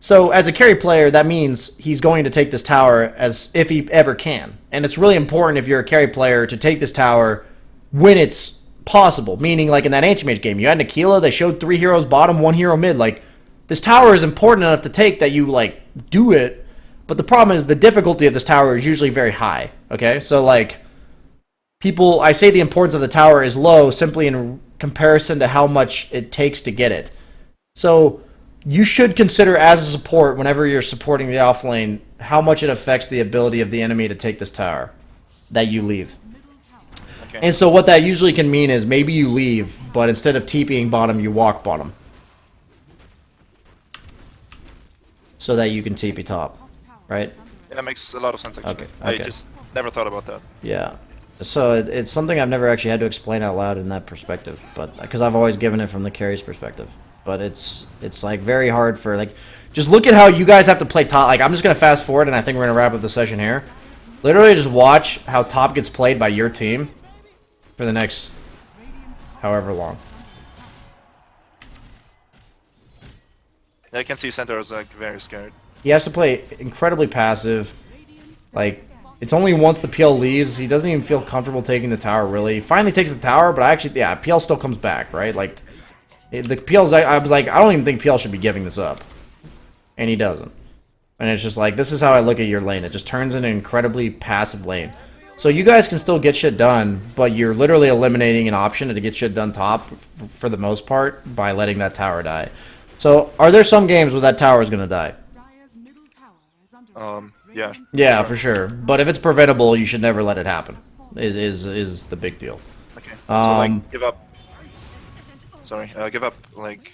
So, as a carry player, that means he's going to take this tower as if he ever can. And it's really important if you're a carry player to take this tower when it's possible. Meaning, like in that Anti-Mage game, you had Nikila, they showed 3 heroes bottom, 1 hero mid. Like, this tower is important enough to take that you, like, do it. But the problem is the difficulty of this tower is usually very high, okay? So, like, I say the importance of the tower is low simply in comparison to how much it takes to get it. So you should consider as a support, whenever you're supporting the off lane, how much it affects the ability of the enemy to take this tower that you leave. Okay. And so what that usually can mean is maybe you leave, but instead of TPing bottom, you walk bottom. So that you can TP top, right? Yeah, it makes a lot of sense actually. Okay, I okay. just never thought about that. Yeah. So it's something I've never actually had to explain out loud in that perspective, but because I've always given it from the carry's perspective. But it's like very hard for like, just look at how you guys have to play top. Like I'm just gonna fast forward, and I think we're gonna wrap up the session here. Literally, just watch how top gets played by your team for the next however long. Yeah, I can see Centaur is like very scared. He has to play incredibly passive. Like, it's only once the PL leaves, he doesn't even feel comfortable taking the tower, really. He finally takes the tower, but actually, yeah, PL still comes back, right? Like, the PL's, I was like, I don't even think PL should be giving this up. And he doesn't. And it's just like, this is how I look at your lane. It just turns into an incredibly passive lane. So you guys can still get shit done, but you're literally eliminating an option to get shit done top, for the most part, by letting that tower die. So, are there some games where that tower is going to die? Dire's middle tower is under Yeah. Yeah, for sure. But if it's preventable, you should never let it happen. Is the big deal. Okay. So like give up. Sorry, give up like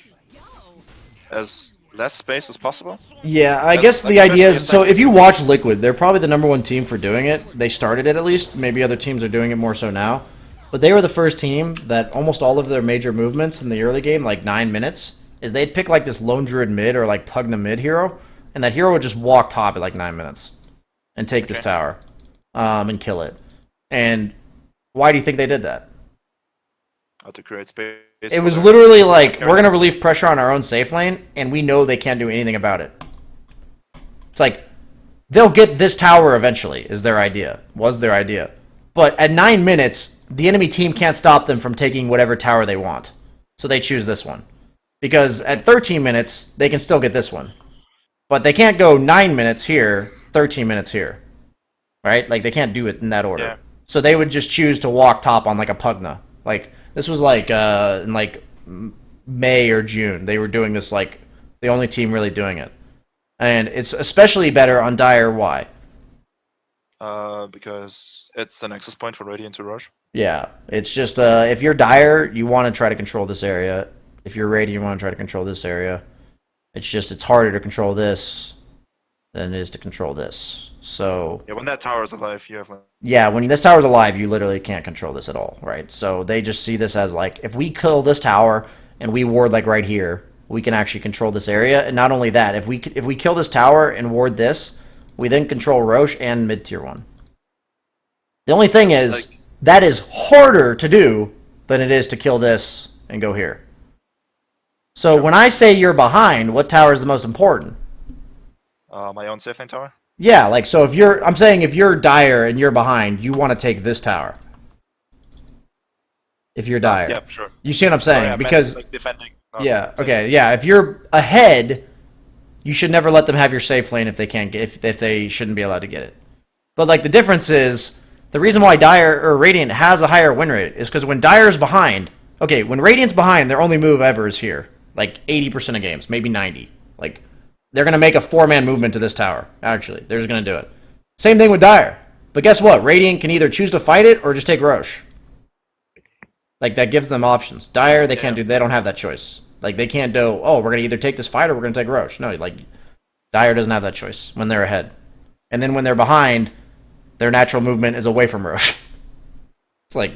as less space as possible. Yeah, I That's guess like the idea is, especially so if you watch Liquid, they're probably the #1 team for doing it. They started it at least. Maybe other teams are doing it more so now. But they were the first team that almost all of their major movements in the early game, like 9 minutes, is they'd pick like this Lone Druid mid or like Pugna mid hero, and that hero would just walk top at like 9 minutes and take this Okay. tower and kill it. And why do you think they did that? How to create space. It was literally like, we're going to relieve pressure on our own safe lane, and we know they can't do anything about it. It's like, they'll get this tower eventually, is their idea. Was their idea. But at 9 minutes, the enemy team can't stop them from taking whatever tower they want. So they choose this one. Because at 13 minutes, they can still get this one. But they can't go 9 minutes here, 13 minutes here. Right? Like, they can't do it in that order. Yeah. So they would just choose to walk top on like a Pugna. Like, this was like in like May or June. They were doing this, like the only team really doing it. And it's especially better on Dire. Why? Because it's an access point for Radiant to rush. Yeah, it's just if you're Dire, you want to try to control this area. If you're Radiant, you want to try to control this area. It's just, it's harder to control this than it is to control this. So Yeah, when that tower is alive, you have like yeah, when this tower's alive, you literally can't control this at all, right? So they just see this as like, if we kill this tower and we ward like right here, we can actually control this area. And not only that, if we kill this tower and ward this, we then control Roche and mid tier 1. The only thing is, like- that is harder to do than it is to kill this and go here. So when I say you're behind, what tower is the most important? my own safe lane tower. Yeah, like, so if you're, I'm saying if you're Dire and you're behind, you want to take this tower. If you're Dire. Yeah, sure. You see what I'm saying? Sorry, I meant, Because, like defending. yeah, okay, yeah, if you're ahead, you should never let them have your safe lane if they can't get, if they shouldn't be allowed to get it. But, like, the difference is, the reason why Dire, or Radiant has a higher win rate is because when Dire's behind, okay, when Radiant's behind, their only move ever is here. Like, 80% of games, maybe 90. Like, they're going to make a 4-man movement to this tower, actually. They're just going to do it. Same thing with Dire. But guess what? Radiant can either choose to fight it or just take Roche. Like, that gives them options. Dire, they can't do, they don't have that choice. Like, they can't do, oh, we're going to either take this fight or we're going to take Roche. No, like, Dire doesn't have that choice when they're ahead. And then when they're behind, their natural movement is away from Roche. It's like,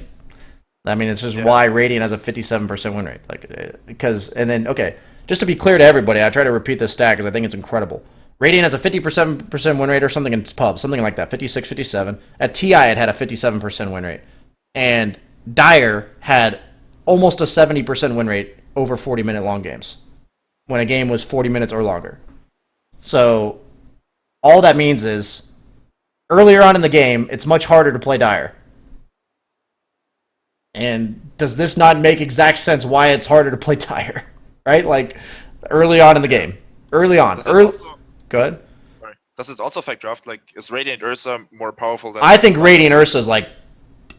I mean, it's just why Radiant has a 57% win rate. Like, because, and then, okay, just to be clear to everybody, I try to repeat this stat because I think it's incredible. Radiant has a 50% win rate or something in pub, something like that, 56, 57. At TI, it had a 57% win rate. And Dire had almost a 70% win rate over 40-minute long games when a game was 40 minutes or longer. So, all that means is, earlier on in the game, it's much harder to play Dire. And does this not make exact sense why it's harder to play Dire? Right? Like, early on in the game. Early on. Does this also, Go ahead. sorry. Does this also affect draft? Like, is Radiant Ursa more powerful than? I think Radiant Ursa is like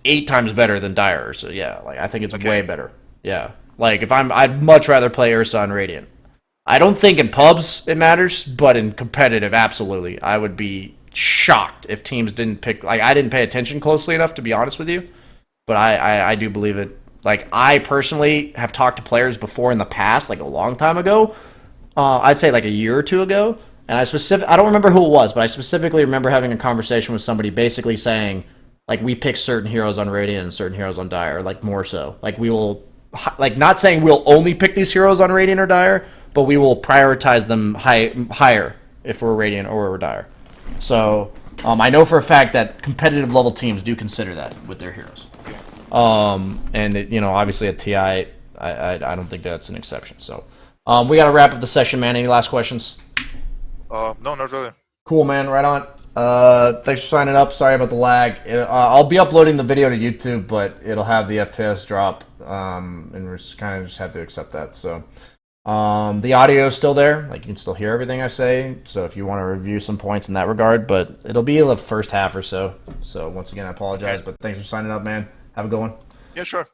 8 times better than Dire Ursa. Yeah, like I think it's Okay. way better. Yeah, like if I'd much rather play Ursa on Radiant. I don't think in pubs it matters, but in competitive, absolutely. I would be shocked if teams didn't pick. Like, I didn't pay attention closely enough, to be honest with you, but I do believe it. Like, I personally have talked to players before in the past, like a long time ago. I'd say like a year or two ago, and I don't remember who it was, but I specifically remember having a conversation with somebody basically saying, like, we pick certain heroes on Radiant and certain heroes on Dire, like, more so. Like, we will, like, not saying we'll only pick these heroes on Radiant or Dire, but we will prioritize them higher if we're Radiant or we're Dire. So, I know for a fact that competitive level teams do consider that with their heroes. And, obviously at TI, I don't think that's an exception. So, we got to wrap up the session, man. Any last questions? No, not really. Cool, man. Right on. Thanks for signing up. Sorry about the lag. I'll be uploading the video to YouTube, but it'll have the FPS drop, and we're just kind of just have to accept that. So, the audio is still there. Like, you can still hear everything I say. So if you want to review some points in that regard, but it'll be the first half or so. So once again, I apologize, but thanks for signing up, man. Have a good one. Yeah, sure.